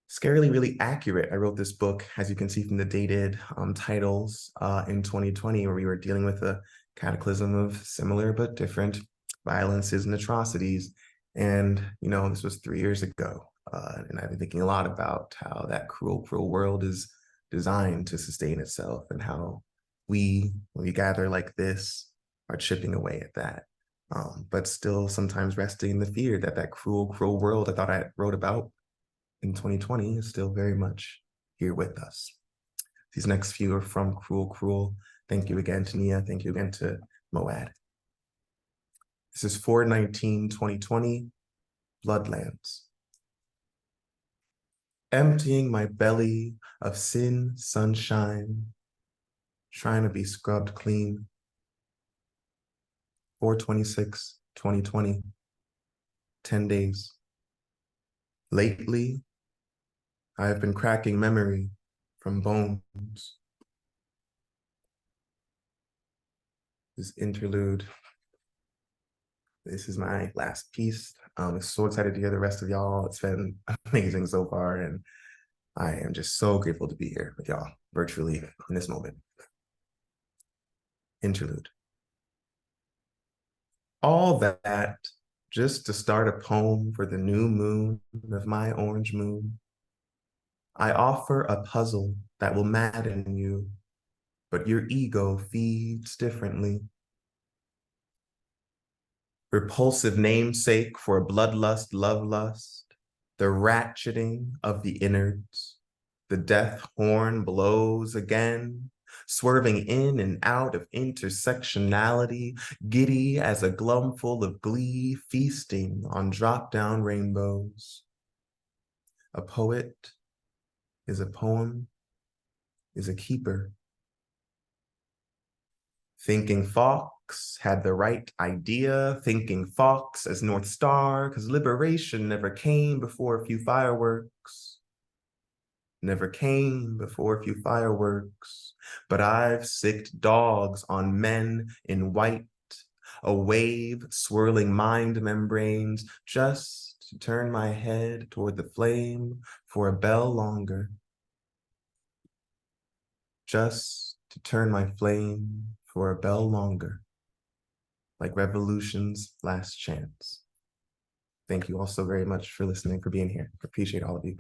scarily really accurate. I wrote this book, as you can see from the dated titles, in 2020, where we were dealing with a cataclysm of similar but different violences and atrocities. And, you know, this was 3 years ago. And I've been thinking a lot about how that cruel, cruel world is designed to sustain itself, and how we, when we gather like this, are chipping away at that. But still sometimes resting in the fear that that cruel, cruel world I thought I wrote about in 2020 is still very much here with us. These next few are from Cruel, Cruel. Thank you again to Nia. Thank you again to MoAD. This is 4/19/2020, Bloodlands. Emptying my belly of sin, sunshine, trying to be scrubbed clean. 4/26/2020, 10 days. Lately, I have been cracking memory from bones. This interlude. This is my last piece. I'm so excited to hear the rest of y'all. It's been amazing so far, and I am just so grateful to be here with y'all virtually in this moment. Interlude. All that just to start a poem for the new moon of my orange moon. I offer a puzzle that will madden you, but your ego feeds differently. Repulsive namesake for a bloodlust, love lust, the ratcheting of the innards, the death horn blows again, swerving in and out of intersectionality, giddy as a glumful of glee, feasting on drop-down rainbows. A poet is a poem, is a keeper. Thinking Fox had the right idea, thinking Fox as North Star, because liberation never came before a few fireworks. Never came before a few fireworks, but I've sicked dogs on men in white, a wave swirling mind membranes just to turn my head toward the flame for a bell longer. Just to turn my flame for a bell longer, like revolution's last chance. Thank you all so very much for listening, for being here. Appreciate all of you.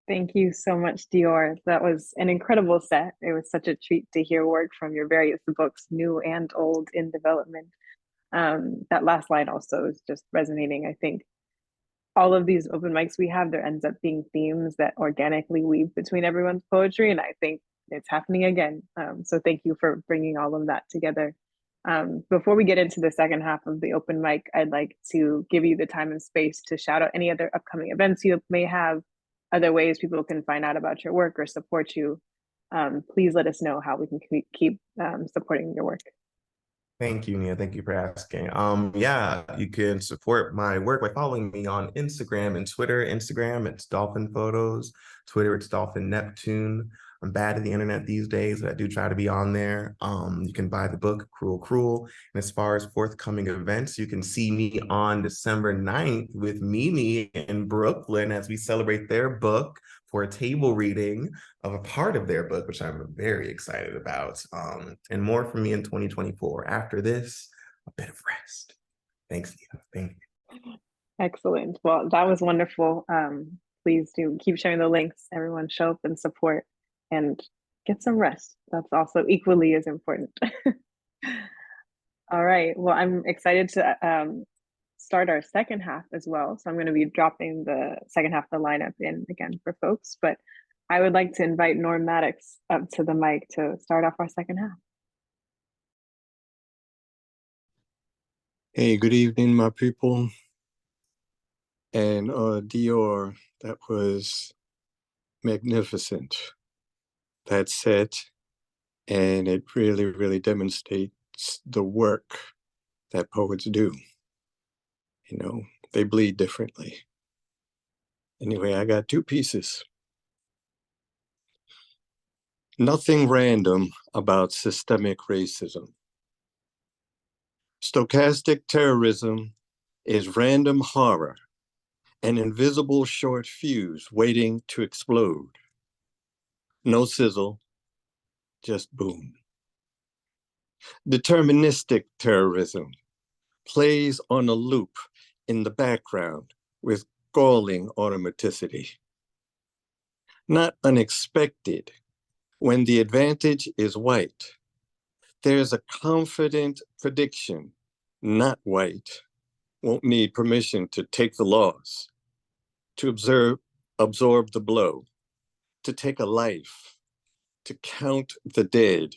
Thank you so much, Dior. That was an incredible set. It was such a treat to hear work from your various books, new and old, in development. That last line also is just resonating. I think all of these open mics we have, there ends up being themes that organically weave between everyone's poetry, and I think it's happening again. So thank you for bringing all of that together. Before we get into the second half of the open mic, I'd like to give you the time and space to shout out any other upcoming events you may have, other ways people can find out about your work or support you. Please let us know how we can keep supporting your work. Thank you, Nia. Thank you for asking. Yeah, you can support my work by following me on Instagram and Twitter. Instagram, it's Dolphin Photos. Twitter, it's Dolphin Neptune. I'm bad at the internet these days, but I do try to be on there. You can buy the book, Cruel, Cruel. And as far as forthcoming events, you can see me on December 9th with Mimi in Brooklyn as we celebrate their book for a table reading of a part of their book, which I'm very excited about. And more from me in 2024. After this, a bit of rest. Thanks, Nia. Thank you. Excellent. Well, that was wonderful. Please do keep sharing the links. Everyone show up and support and get some rest. That's also equally as important. All right. Well, I'm excited to start our second half as well. So I'm going to be dropping the second half of the lineup in again for folks, but I would like to invite Norm Maddox up to the mic to start off our second half. Hey, good evening, my people. And Dior, that was magnificent. That set, and it really, really demonstrates the work that poets do. You know, they bleed differently. Anyway, I got 2 pieces. Nothing random about systemic racism. Stochastic terrorism is random horror, an invisible short fuse waiting to explode. No sizzle, just boom. Deterministic terrorism plays on a loop in the background with galling automaticity. Not unexpected, when the advantage is white, there's a confident prediction, not white, won't need permission to take the loss, to absorb the blow, to take a life, to count the dead,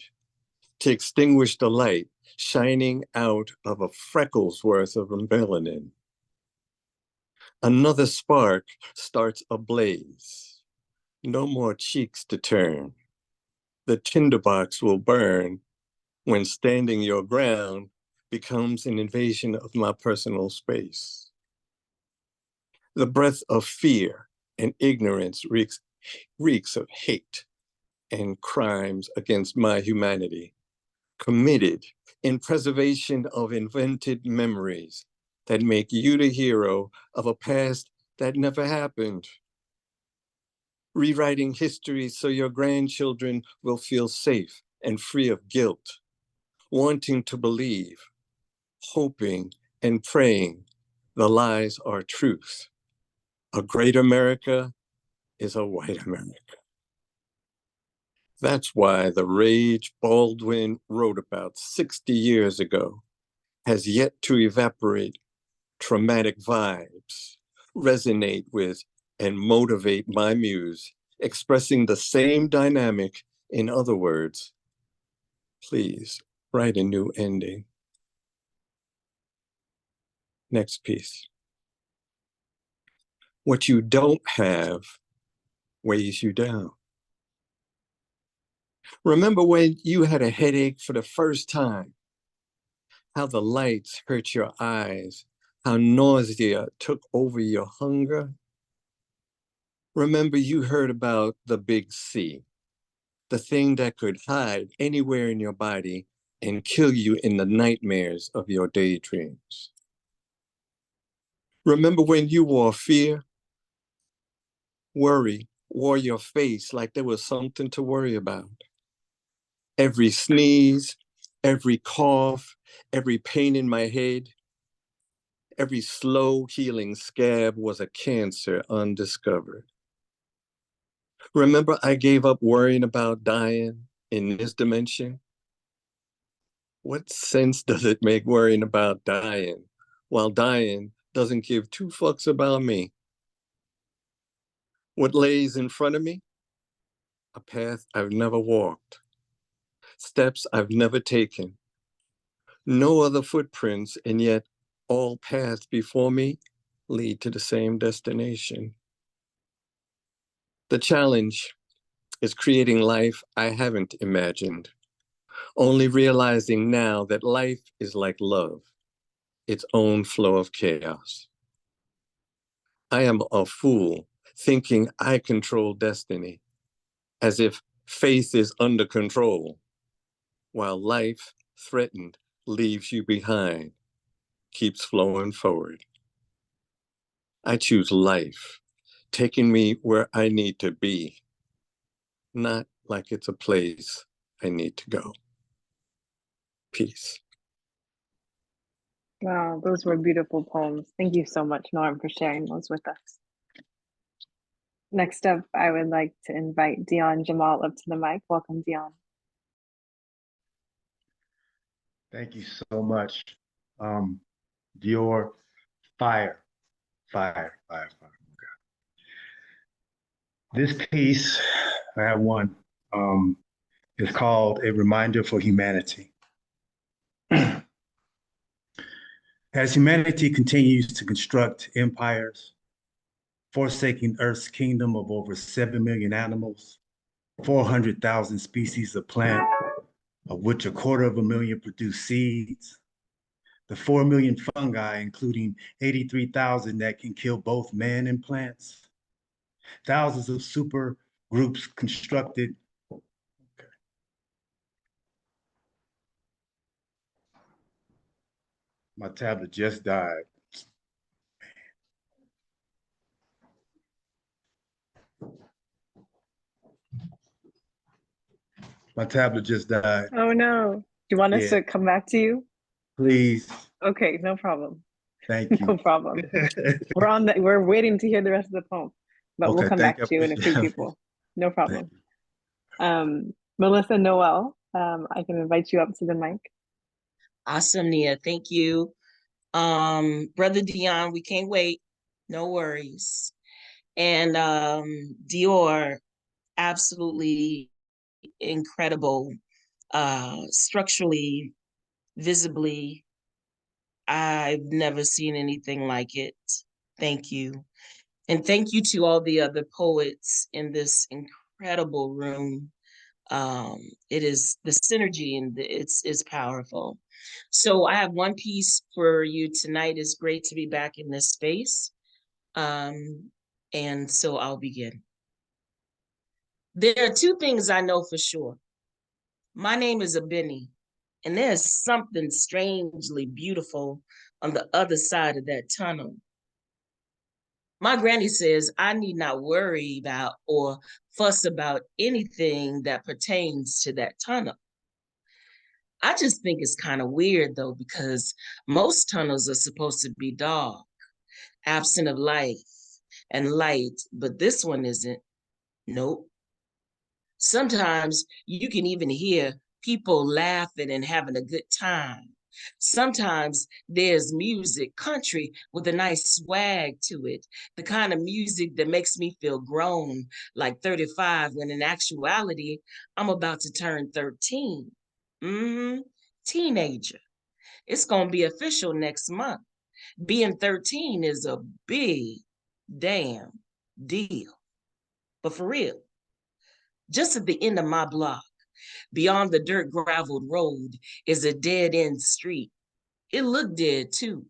to extinguish the light shining out of a freckle's worth of melanin. Another spark starts a blaze. No more cheeks to turn. The tinderbox will burn when standing your ground becomes an invasion of my personal space. The breath of fear and ignorance reeks of hate and crimes against my humanity, committed in preservation of invented memories that make you the hero of a past that never happened. Rewriting history so your grandchildren will feel safe and free of guilt, wanting to believe, hoping and praying the lies are truth. A great America is a white America. That's why the rage Baldwin wrote about 60 years ago has yet to evaporate. Traumatic vibes resonate with and motivate my muse, expressing the same dynamic. In other words, please write a new ending. Next piece. What you don't have weighs you down. Remember when you had a headache for the first time, how the lights hurt your eyes, how nausea took over your hunger? Remember you heard about the big C, the thing that could hide anywhere in your body and kill you in the nightmares of your daydreams. Remember when you wore fear? Worry wore your face like there was something to worry about. Every sneeze, every cough, every pain in my head, every slow healing scab was a cancer undiscovered. Remember I gave up worrying about dying in this dimension? What sense does it make worrying about dying while dying doesn't give 2 fucks about me? What lays in front of me? A path I've never walked, steps I've never taken, no other footprints, and yet all paths before me lead to the same destination. The challenge is creating life I haven't imagined, only realizing now that life is like love, its own flow of chaos. I am a fool thinking I control destiny, as if faith is under control, while life threatened leaves you behind, keeps flowing forward. I choose life, taking me where I need to be, not like it's a place I need to go. Peace. Wow, those were beautiful poems. Thank you so much, Norm, for sharing those with us. Next up, I would like to invite Dion Jamal up to the mic. Welcome, Dion. Thank you so much. Dior, fire, fire, fire, fire. This piece, I have one, is called A Reminder for Humanity. As humanity continues to construct empires, forsaking Earth's kingdom of over 7 million animals, 400,000 species of plant, of which 250,000 produce seeds, The 4 million fungi, including 83,000 that can kill both man and plants. Thousands of super groups constructed. Okay. My tablet just died. My tablet just died. Oh no. Do you want us Yeah, to come back to you? please. Okay, no problem. Thank you. No problem. We're waiting to hear the rest of the poem, but we'll Okay, come thank back you. I to you in a few appreciate it. people. No Thank problem. Melissa Noel, I can invite you up to the mic. Awesome, Nia. Thank you. Brother Dion, we can't wait. No worries. And Dior, absolutely incredible. Structurally, visibly, I've never seen anything like it. Thank you. And thank you to all the other poets in this incredible room. It is the synergy and it's powerful. So I have one piece for you tonight. It's great to be back in this space. And so I'll begin. There are two things I know for sure. My name is Abeni, and there's something strangely beautiful on the other side of that tunnel. My granny says I need not worry about or fuss about anything that pertains to that tunnel. I just think it's kind of weird though, because most tunnels are supposed to be dark, absent of life and light, but this one isn't. Nope. Sometimes you can even hear people laughing and having a good time. Sometimes there's music, country with a nice swag to it, the kind of music that makes me feel grown, like 35, when in actuality, I'm about to turn 13. Teenager. It's going to be official next month. Being 13 is a big damn deal. But for real, just at the end of my block, beyond the dirt graveled road, is a dead end street. It looked dead too.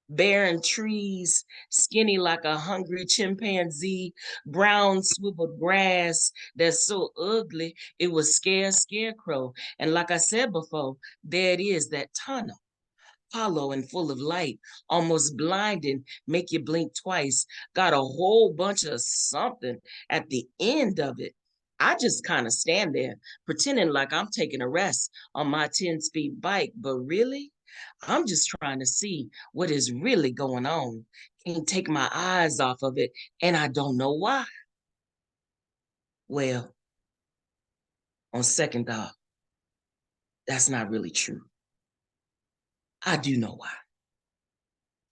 Barren trees, skinny like a hungry chimpanzee, brown swiveled grass that's so ugly it would scare a scarecrow. And like I said before, there it is, that tunnel. Hollow and full of light, almost blinding, make you blink twice. Got a whole bunch of something at the end of it. I just kind of stand there, pretending like I'm taking a rest on my 10-speed bike, but really, I'm just trying to see what is really going on. Can't take my eyes off of it, and I don't know why. Well, on second thought, that's not really true. I do know why.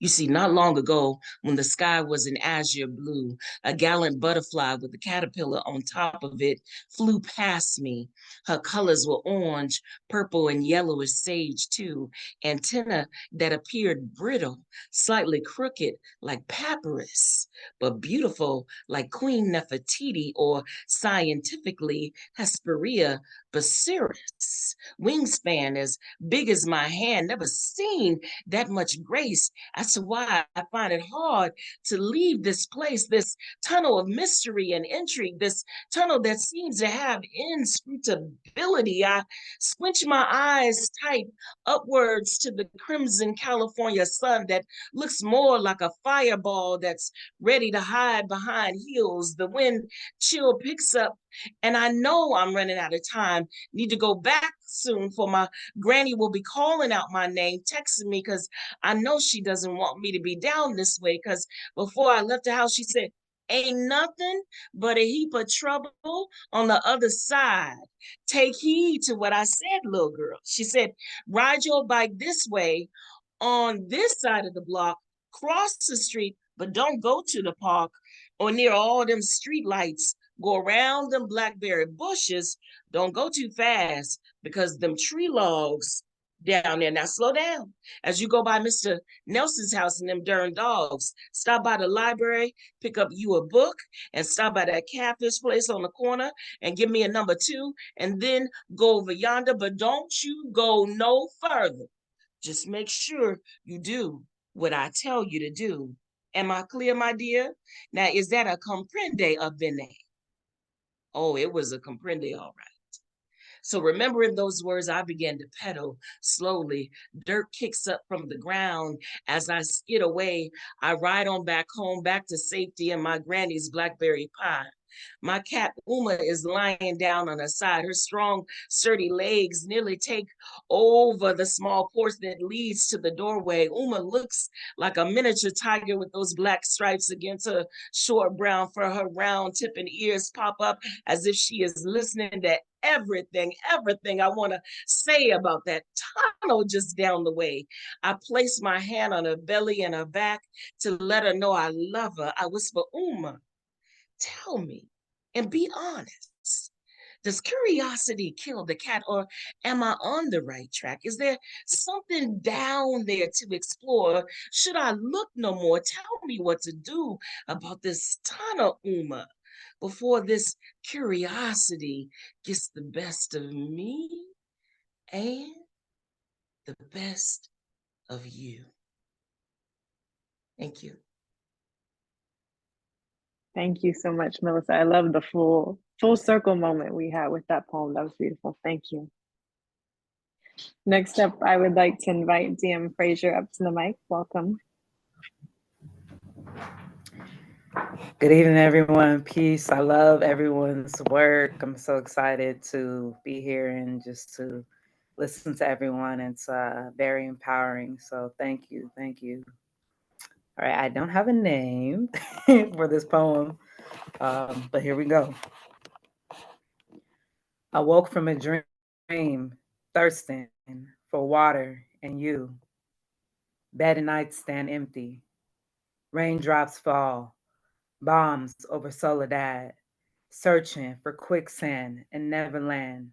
You see, not long ago, when the sky was an azure blue, a gallant butterfly with a caterpillar on top of it flew past me. Her colors were orange, purple, and yellow as sage, too. Antennae that appeared brittle, slightly crooked like papyrus, but beautiful like Queen Nefertiti, or scientifically Hesperia baciris. Wingspan as big as my hand, never seen that much grace. As to why I find it hard to leave this place, this tunnel of mystery and intrigue, this tunnel that seems to have inscrutability. I squinch my eyes tight upwards to the crimson California sun that looks more like a fireball that's ready to hide behind hills. The wind chill picks up, and I know I'm running out of time. Need to go back soon, for my granny will be calling out my name, texting me, because I know she doesn't want me to be down this way, because before I left the house, she said, ain't nothing but a heap of trouble on the other side. Take heed to what I said, little girl. She said, ride your bike this way on this side of the block, cross the street, but don't go to the park or near all them street lights. Go around them blackberry bushes. Don't go too fast, because them tree logs down there. Now slow down as you go by Mr. Nelson's house and them darn dogs. Stop by the library, pick up you a book, and stop by that catfish place on the corner and give me a number 2, and then go over yonder, but don't you go no further. Just make sure you do what I tell you to do. Am I clear, my dear? Now, is that a comprende or bene? Oh, it was a comprende, all right. So remembering those words, I began to pedal slowly. Dirt kicks up from the ground. As I skid away, I ride on back home, back to safety and my granny's blackberry pie. My cat Uma is lying down on her side. Her strong, sturdy legs nearly take over the small porch that leads to the doorway. Uma looks like a miniature tiger with those black stripes against her short brown fur. Her round tip and ears pop up as if she is listening to everything I want to say about that tunnel just down the way. I place my hand on her belly and her back to let her know I love her. I whisper, Uma, tell me and be honest. Does curiosity kill the cat, or am I on the right track? Is there something down there to explore? Should I look no more? Tell me what to do about this tunnel, Uma, before this curiosity gets the best of me and the best of you. Thank you. Thank you so much, Melissa. I love the full circle moment we had with that poem. That was beautiful. Thank you. Next up, I would like to invite DM Frazier up to the mic. Welcome. Good evening, everyone. Peace. I love everyone's work. I'm so excited to be here and just to listen to everyone. It's very empowering. So thank you. Thank you. All right. I don't have a name for this poem, but here we go. I woke from a dream, thirsting for water and you. Bed and nightstand empty. Raindrops fall. Bombs over Soledad. Searching for quicksand in Neverland.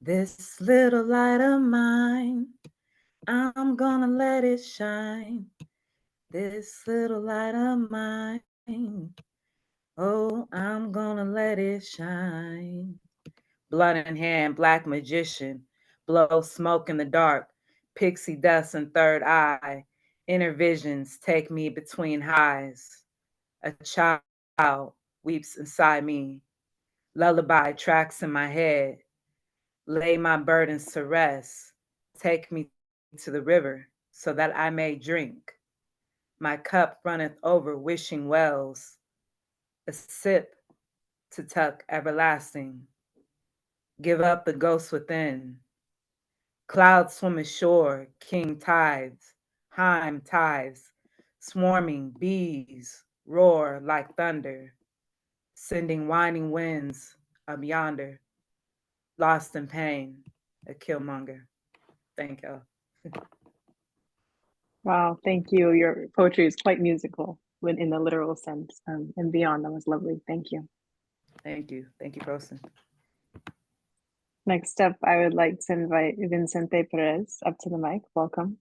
This little light of mine, I'm gonna let it shine. This little light of mine, oh, I'm gonna let it shine. Blood in hand, black magician, blow smoke in the dark, pixie dust and third eye, inner visions take me between highs. A child weeps inside me, lullaby tracks in my head, lay my burdens to rest, take me to the river so that I may drink. My cup runneth over wishing wells, a sip to tuck everlasting. Give up the ghost within. Clouds swim ashore, king tides, Heim tides, swarming bees roar like thunder, sending whining winds up yonder, lost in pain, a killmonger. Thank y'all. Wow, thank you. Your poetry is quite musical when in the literal sense and beyond. That was lovely. Thank you. Thank you. Thank you, Prosen. Next up, I would like to invite Vincente Perez up to the mic. Welcome.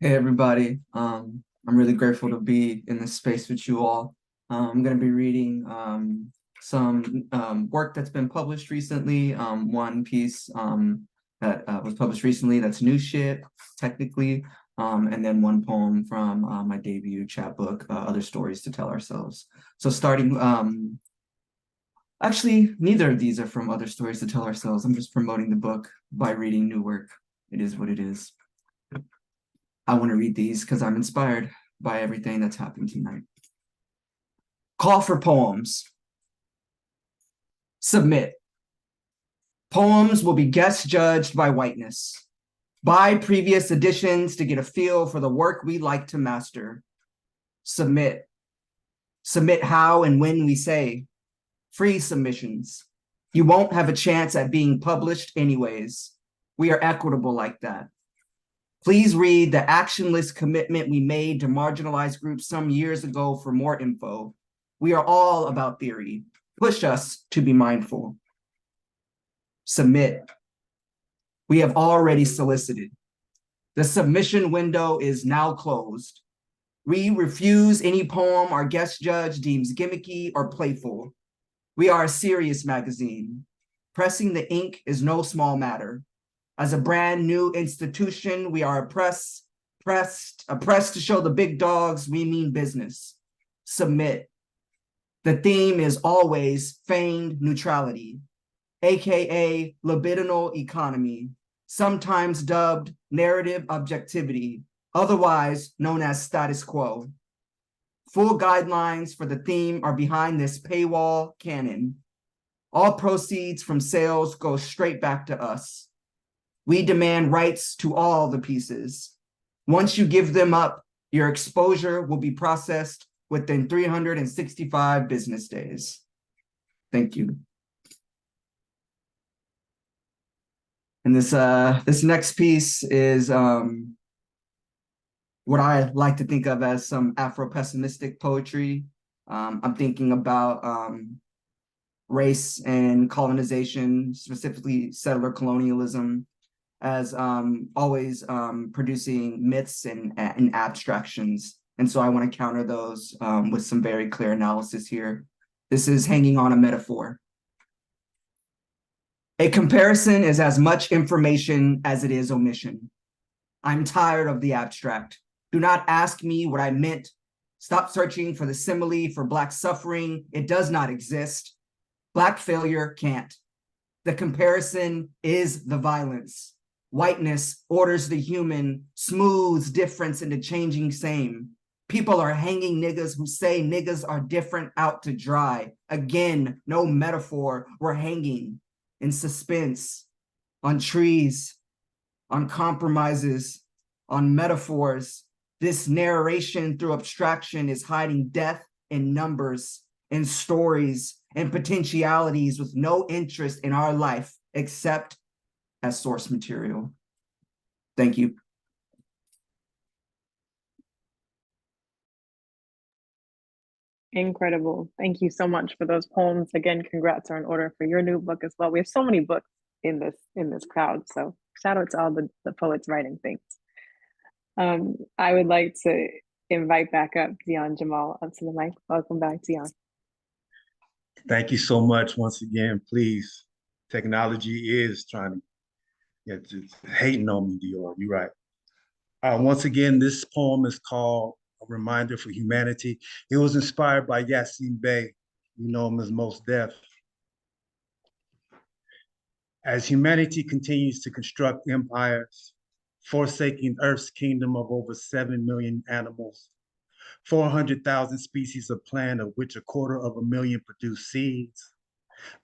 Hey, everybody. I'm really grateful to be in this space with you all. I'm going to be reading some work that's been published recently. One piece that was published recently that's new shit, technically, and then one poem from my debut chapbook, Other Stories to Tell Ourselves. So starting, actually, neither of these are from Other Stories to Tell Ourselves. I'm just promoting the book by reading new work. It is what it is. I want to read these because I'm inspired by everything that's happened tonight. Call for poems. Submit. Poems will be guest judged by whiteness. Buy previous editions to get a feel for the work we like to master. Submit. Submit how and when we say. Free submissions. You won't have a chance at being published anyways. We are equitable like that. Please read the actionless commitment we made to marginalized groups some years ago for more info. We are all about theory. Push us to be mindful. Submit. We have already solicited. The submission window is now closed. We refuse any poem our guest judge deems gimmicky or playful. We are a serious magazine. Pressing the ink is no small matter. As a brand new institution, we are oppressed to show the big dogs we mean business. Submit. The theme is always feigned neutrality, aka libidinal economy, sometimes dubbed narrative objectivity, otherwise known as status quo. Full guidelines for the theme are behind this paywall canon. All proceeds from sales go straight back to us. We demand rights to all the pieces. Once you give them up, your exposure will be processed within 365 business days. Thank you. And this next piece is what I like to think of as some Afro-pessimistic poetry. I'm thinking about race and colonization, specifically settler colonialism, as always producing myths and abstractions. And so I want to counter those with some very clear analysis here. This is hanging on a metaphor. A comparison is as much information as it is omission. I'm tired of the abstract. Do not ask me what I meant. Stop searching for the simile for Black suffering. It does not exist. Black failure can't. The comparison is the violence. Whiteness orders the human, smooths difference into changing same. People are hanging niggas who say niggas are different out to dry. Again, no metaphor, we're hanging in suspense, on trees, on compromises, on metaphors. This narration through abstraction is hiding death in numbers, in stories, and potentialities with no interest in our life except as source material. Thank you. Incredible. Thank you so much for those poems. Again, congrats are in order for your new book as well. We have so many books in this crowd. So shout out to all the poets writing things. I would like to invite back up Dion Jamal up to the mic. Welcome back, Dion. Thank you so much once again. Please, technology is trying to, it's hating on me, Dior. You're right. Once again, this poem is called A Reminder for Humanity. It was inspired by Yasin Bey. You know him as Most Def. As humanity continues to construct empires, forsaking Earth's kingdom of over 7 million animals, 400,000 species of plant, of which 250,000 produce seeds,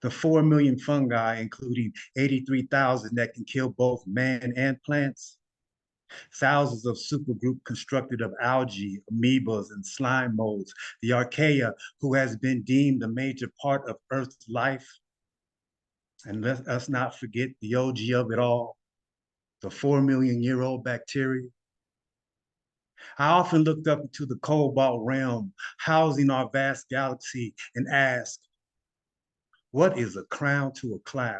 the 4 million fungi, including 83,000 that can kill both man and plants, thousands of supergroups constructed of algae, amoebas, and slime molds, the archaea, who has been deemed a major part of Earth's life. And let us not forget the OG of it all, the 4 million-year-old bacteria. I often looked up into the cobalt realm, housing our vast galaxy, and asked, what is a crown to a cloud,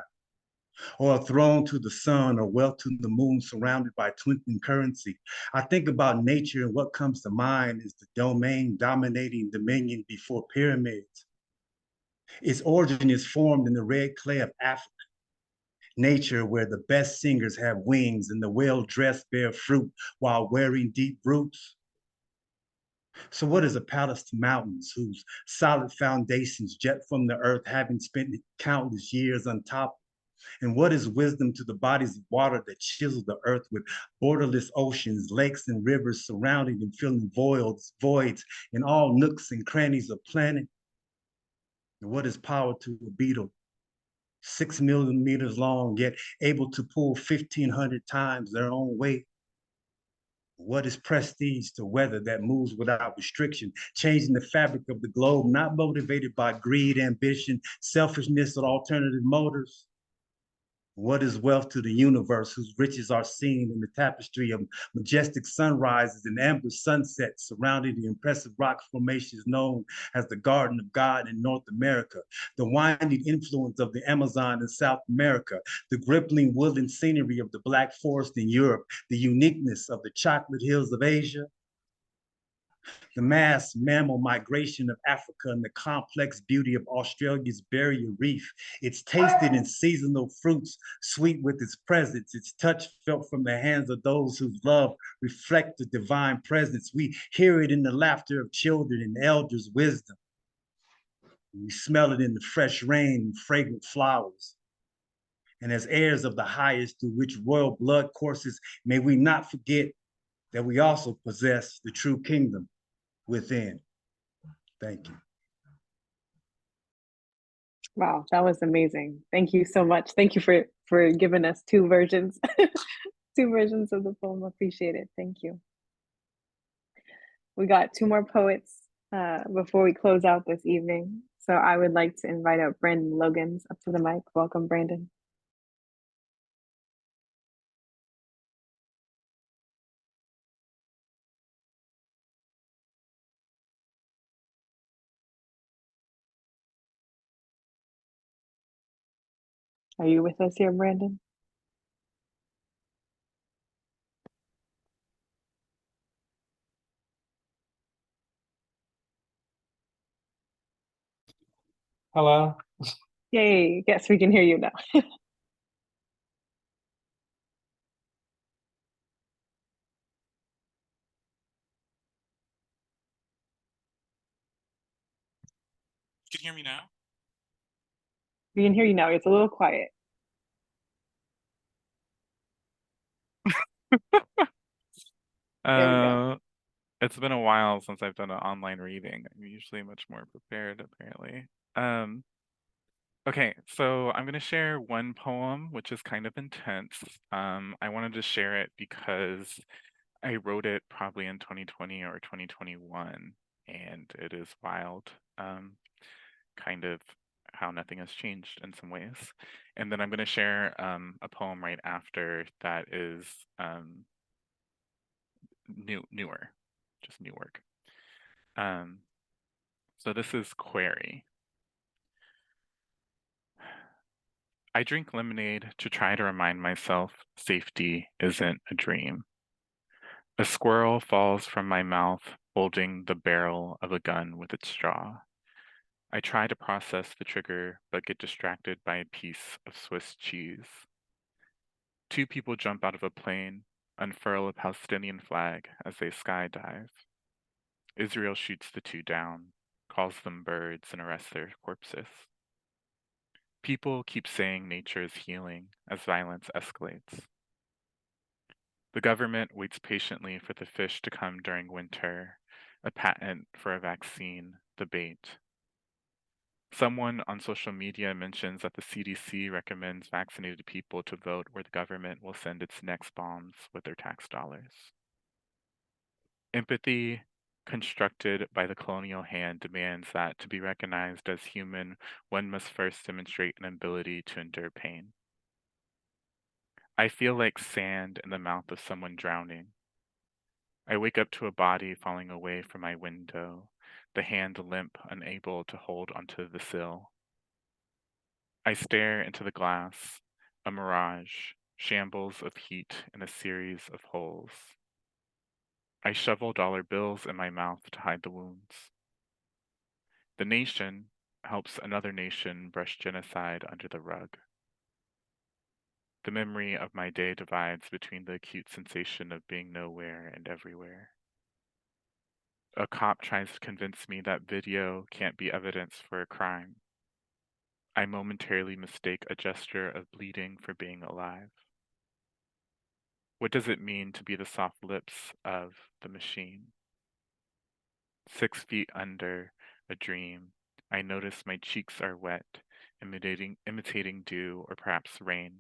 or a throne to the sun, or wealth to the moon surrounded by twinkling currency? I think about nature, and what comes to mind is the domain dominating dominion before pyramids. Its origin is formed in the red clay of Africa. Nature, where the best singers have wings and the well-dressed bear fruit while wearing deep roots. So what is a palace to mountains whose solid foundations jet from the earth, having spent countless years on top? And what is wisdom to the bodies of water that chisel the earth with borderless oceans, lakes, and rivers surrounding and filling voids in all nooks and crannies of planet? And what is power to a beetle, 6 millimeters long, yet able to pull 1,500 times their own weight? What is prestige to weather that moves without restriction, changing the fabric of the globe, not motivated by greed, ambition, selfishness, or alternative motives? What is wealth to the universe, whose riches are seen in the tapestry of majestic sunrises and amber sunsets surrounding the impressive rock formations known as the Garden of God in North America, the winding influence of the Amazon in South America, the gripping woodland scenery of the Black Forest in Europe, the uniqueness of the chocolate hills of Asia? The mass mammal migration of Africa and the complex beauty of Australia's barrier reef. It's tasted in seasonal fruits, sweet with its presence. Its touch felt from the hands of those whose love reflect the divine presence. We hear it in the laughter of children and elders' wisdom. We smell it in the fresh rain and fragrant flowers. And as heirs of the highest through which royal blood courses, may we not forget that we also possess the true kingdom within. Thank you. Wow, that was amazing. Thank you so much. Thank you for giving us two versions, two versions of the poem. Appreciate it. Thank you. We got two more poets before we close out this evening. So I would like to invite up Brandon Logans up to the mic. Welcome, Brandon. Are you with us here, Brandon? Hello. Yay, yes, we can hear you now. You can hear me now? We can hear you now. It's a little quiet. There we go. It's been a while since I've done an online reading. I'm usually much more prepared, apparently. Okay, so I'm gonna share one poem, which is kind of intense. I wanted to share it because I wrote it probably in 2020 or 2021, and it is wild. Kind of how nothing has changed in some ways. And then I'm gonna share a poem right after that is newer, just new work. So this is Query. I drink lemonade to try to remind myself safety isn't a dream. A squirrel falls from my mouth holding the barrel of a gun with its straw. I try to process the trigger but get distracted by a piece of Swiss cheese. Two people jump out of a plane, unfurl a Palestinian flag as they skydive. Israel shoots the two down, calls them birds, and arrests their corpses. People keep saying nature is healing as violence escalates. The government waits patiently for the fish to come during winter, a patent for a vaccine, the bait. Someone on social media mentions that the CDC recommends vaccinated people to vote where the government will send its next bombs with their tax dollars. Empathy, constructed by the colonial hand, demands that to be recognized as human, one must first demonstrate an ability to endure pain. I feel like sand in the mouth of someone drowning. I wake up to a body falling away from my window, the hand limp, unable to hold onto the sill. I stare into the glass, a mirage, shambles of heat in a series of holes. I shovel dollar bills in my mouth to hide the wounds. The nation helps another nation brush genocide under the rug. The memory of my day divides between the acute sensation of being nowhere and everywhere. A cop tries to convince me that video can't be evidence for a crime. I momentarily mistake a gesture of bleeding for being alive. What does it mean to be the soft lips of the machine? 6 feet under a dream, I notice my cheeks are wet, imitating dew or perhaps rain.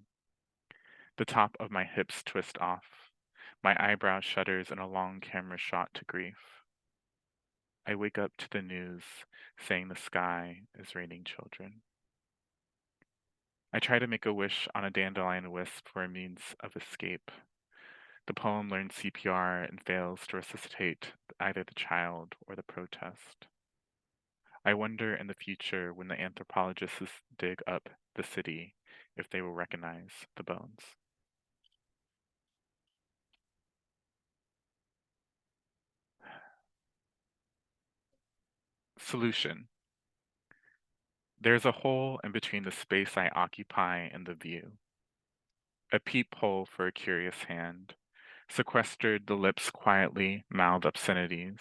The top of my hips twist off. My eyebrow shudders in a long camera shot to grief. I wake up to the news saying the sky is raining children. I try to make a wish on a dandelion wisp for a means of escape. The poem learns CPR and fails to resuscitate either the child or the protest. I wonder in the future when the anthropologists dig up the city if they will recognize the bones. Solution. There's a hole in between the space I occupy and the view. A peephole for a curious hand. Sequestered, the lips quietly mouth obscenities.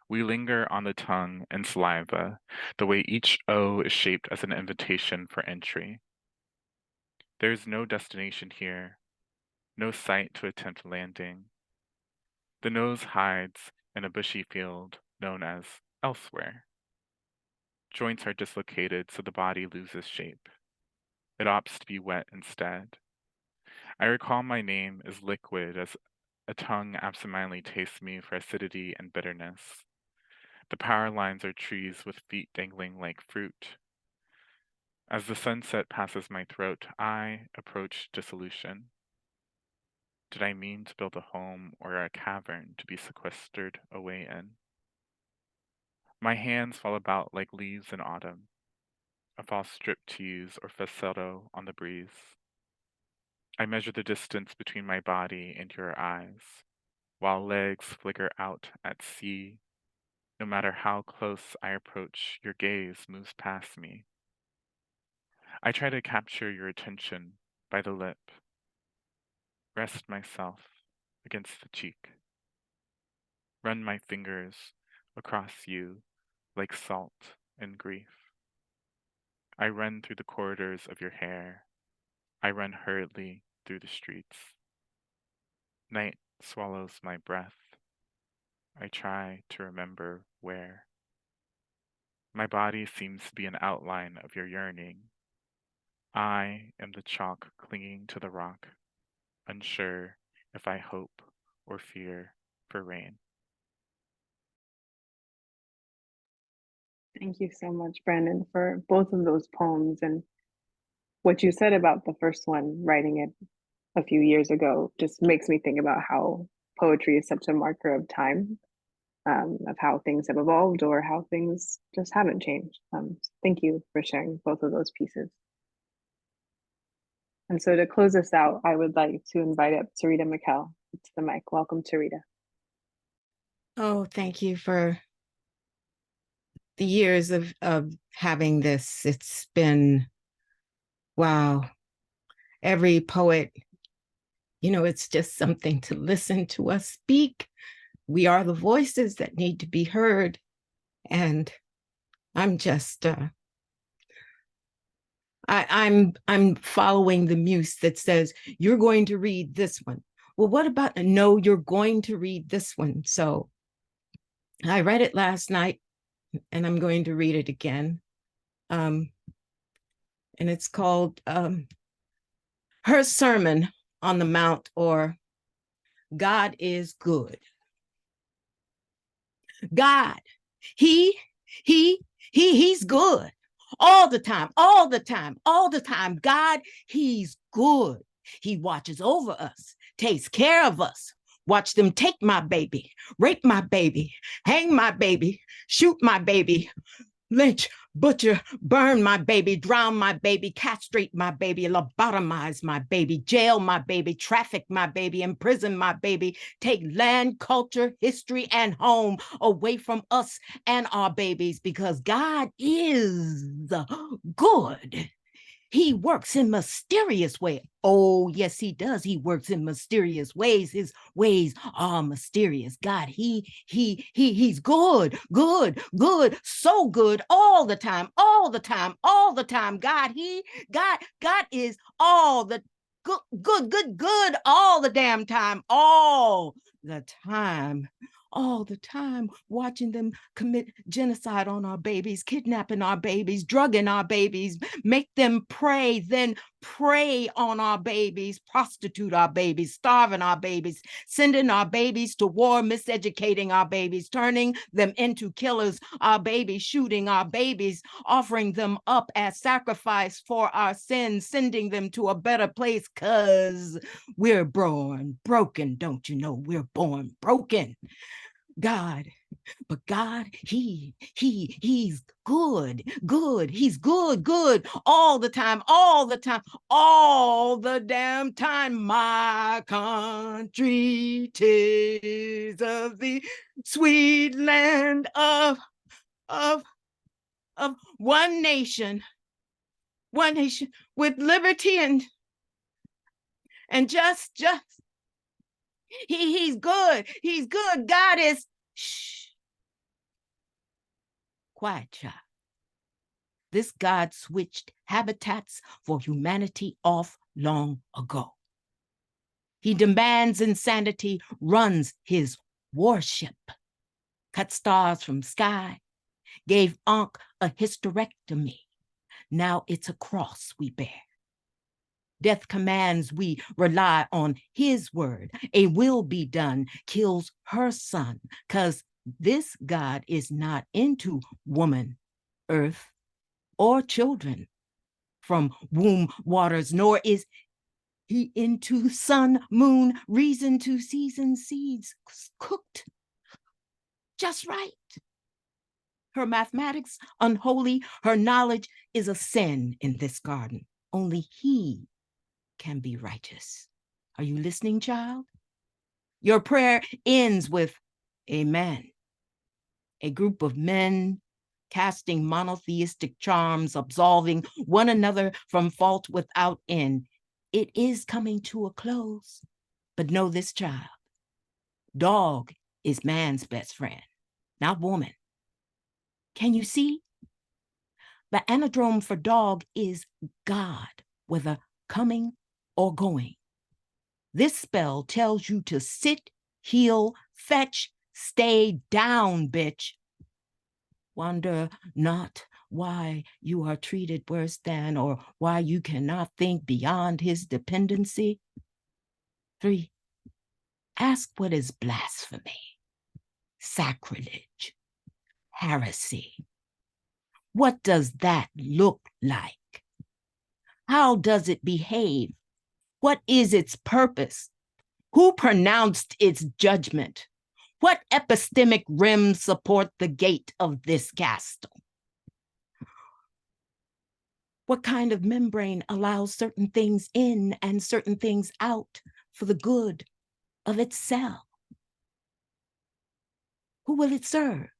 We linger on the tongue and saliva, the way each O is shaped as an invitation for entry. There's no destination here, no site to attempt landing. The nose hides in a bushy field known as elsewhere. Joints are dislocated so the body loses shape. It opts to be wet instead. I recall my name is liquid as a tongue absentmindedly tastes me for acidity and bitterness. The power lines are trees with feet dangling like fruit. As the sunset passes my throat, I approach dissolution. Did I mean to build a home or a cavern to be sequestered away in? My hands fall about like leaves in autumn, a false striptease or falsetto on the breeze. I measure the distance between my body and your eyes, while legs flicker out at sea. No matter how close I approach, your gaze moves past me. I try to capture your attention by the lip, rest myself against the cheek, run my fingers across you like salt and grief. I run through the corridors of your hair. I run hurriedly through the streets. Night swallows my breath. I try to remember where. My body seems to be an outline of your yearning. I am the chalk clinging to the rock, unsure if I hope or fear for rain. Thank you so much, Brandon, for both of those poems. And what you said about the first one, writing it a few years ago, just makes me think about how poetry is such a marker of time, of how things have evolved or how things just haven't changed. Thank you for sharing both of those pieces. And so to close us out, I would like to invite up Tarita McKell to the mic. Welcome, Tarita. Oh, thank you for the years of having this. It's been, wow. Every poet, you know, it's just something to listen to us speak. We are the voices that need to be heard. And I'm just, I'm following the muse that says, you're going to read this one. Well, what about, no, you're going to read this one. So I read it last night and I'm going to read it again. And it's called Her Sermon on the Mount, or God is Good. God, he's good all the time, all the time, all the time. God, he's good. He watches over us, takes care of us. Watch them take my baby, rape my baby, hang my baby, shoot my baby, lynch, butcher, burn my baby, drown my baby, castrate my baby, lobotomize my baby, jail my baby, traffic my baby, imprison my baby, take land, culture, history, and home away from us and our babies, because God is good. He works in mysterious ways. Oh, yes, he does. He works in mysterious ways. His ways are mysterious. God, he's good, good, good, so good all the time, all the time, all the time. God is all the good all the damn time, all the time. All the time, watching them commit genocide on our babies, kidnapping our babies, drugging our babies, make them pray, then prey on our babies, prostitute our babies, starving our babies, sending our babies to war, miseducating our babies, turning them into killers, our babies, shooting our babies, offering them up as sacrifice for our sins, sending them to a better place, because we're born broken. Don't you know we're born broken? God, but God, he's good, good. He's good, good all the time, all the time, all the damn time. My country, 'tis of the sweet land of of one nation with liberty and just he's good. He's good. God is shh. Quiet, child. This God switched habitats for humanity off long ago. He demands insanity, runs his warship, cut stars from sky, gave Ankh a hysterectomy. Now it's a cross we bear. Death commands we rely on his word. A will be done kills her son, because this God is not into woman, earth, or children from womb waters, nor is he into sun, moon, reason to season seeds cooked just right. Her mathematics unholy, her knowledge is a sin in this garden. Only he can be righteous. Are you listening, child? Your prayer ends with amen. A group of men casting monotheistic charms, absolving one another from fault without end. It is coming to a close. But know this, child. Dog is man's best friend, not woman. Can you see? The anadrome for dog is God, whether coming or going. This spell tells you to sit, heal, fetch, stay down, bitch. Wonder not why you are treated worse than, or why you cannot think beyond his dependency. 3, ask what is blasphemy, sacrilege, heresy. What does that look like? How does it behave? What is its purpose? Who pronounced its judgment? What epistemic rims support the gate of this castle? What kind of membrane allows certain things in and certain things out for the good of itself? Who will it serve?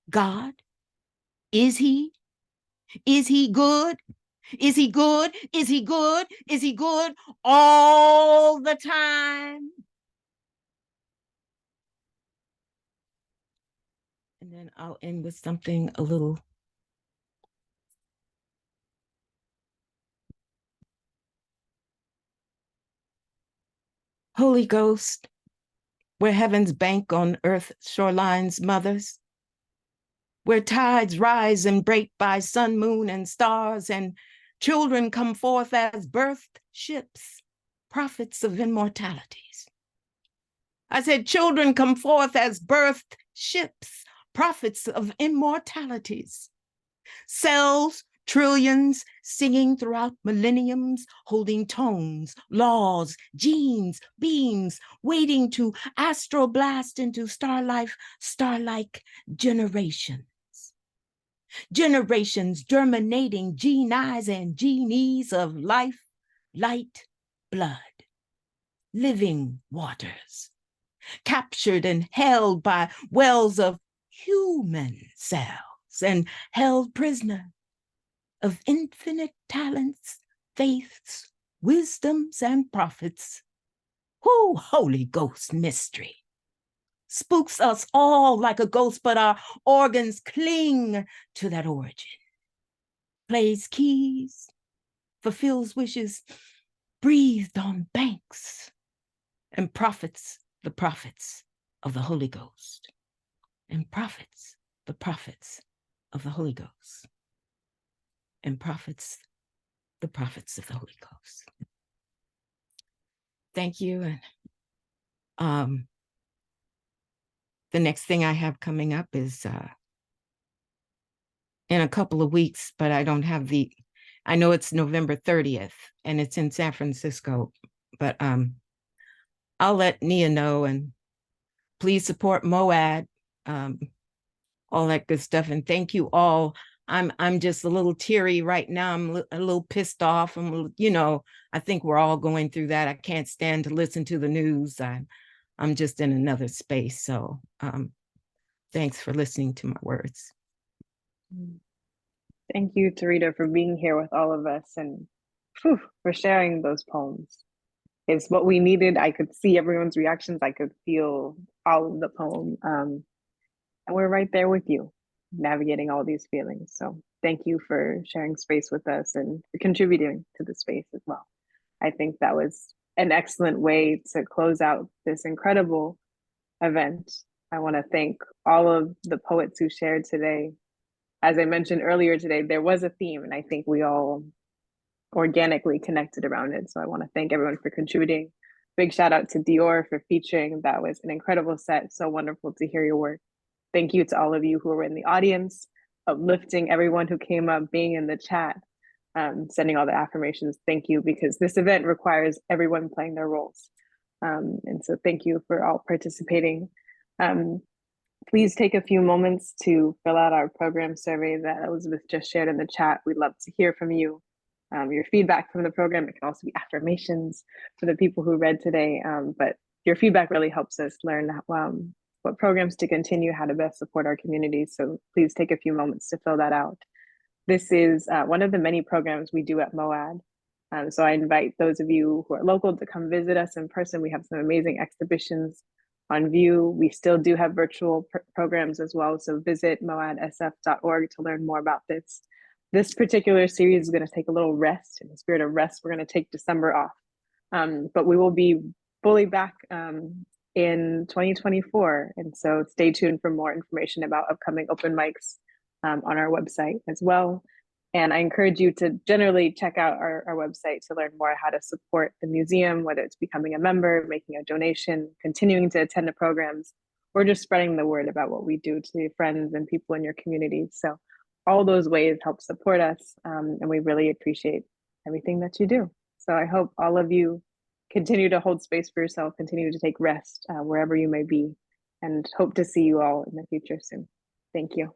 God? Is he? Is he good? Is he good? Is he good? Is he good all the time? And then I'll end with something a little Holy Ghost, where heavens bank on earth's shorelines, mothers, where tides rise and break by sun, moon, and stars, and children come forth as birthed ships, prophets of immortalities. I said, children come forth as birthed ships, prophets of immortalities. Cells, trillions, singing throughout millenniums, holding tones, laws, genes, beings, waiting to astroblast into star-like generations. Generations germinating genies and genies of life, light, blood, living waters, captured and held by wells of human cells and held prisoner of infinite talents, faiths, wisdoms, and prophets. Who Holy Ghost mystery spooks us all like a ghost, but our organs cling to that origin. Plays keys, fulfills wishes, breathed on banks, and prophets the prophets of the Holy Ghost, and prophets the prophets of the Holy Ghost, and prophets the prophets of the Holy Ghost. Thank you. And the next thing I have coming up is in a couple of weeks, but I don't have I know it's November 30th and it's in San Francisco, but I'll let Nia know, and please support MoAD, all that good stuff. And thank you all. I'm just a little teary right now. I'm a little pissed off. I think we're all going through that. I can't stand to listen to the news. I'm just in another space. So Thanks for listening to my words. Thank you, Tarita, for being here with all of us and for sharing those poems. It's what we needed. I could see everyone's reactions. I could feel all of the poem. And we're right there with you, navigating all these feelings. So thank you for sharing space with us and for contributing to the space as well. I think that was an excellent way to close out this incredible event. I want to thank all of the poets who shared today. As I mentioned earlier today, there was a theme, and I think we all organically connected around it. So I want to thank everyone for contributing. Big shout out to Dior for featuring. That was an incredible set. So wonderful to hear your work. Thank you to all of you who were in the audience, uplifting everyone who came up, being in the chat, sending all the affirmations. Thank you, because this event requires everyone playing their roles. And so thank you for all participating. Please take a few moments to fill out our program survey that Elizabeth just shared in the chat. We'd love to hear from you. Your feedback from the program. It can also be affirmations for the people who read today, but your feedback really helps us learn what programs to continue, how to best support our communities. So please take a few moments to fill that out. This is one of the many programs we do at MoAD. So I invite those of you who are local to come visit us in person. We have some amazing exhibitions on view. We still do have virtual programs as well. So visit moadsf.org to learn more about this. This particular series is going to take a little rest. In the spirit of rest, we're going to take December off. But we will be fully back in 2024. And so stay tuned for more information about upcoming open mics on our website as well. And I encourage you to generally check out our website to learn more how to support the museum, whether it's becoming a member, making a donation, continuing to attend the programs, or just spreading the word about what we do to your friends and people in your community. So all those ways help support us, and we really appreciate everything that you do. So I hope all of you continue to hold space for yourself, continue to take rest wherever you may be, and hope to see you all in the future soon. Thank you.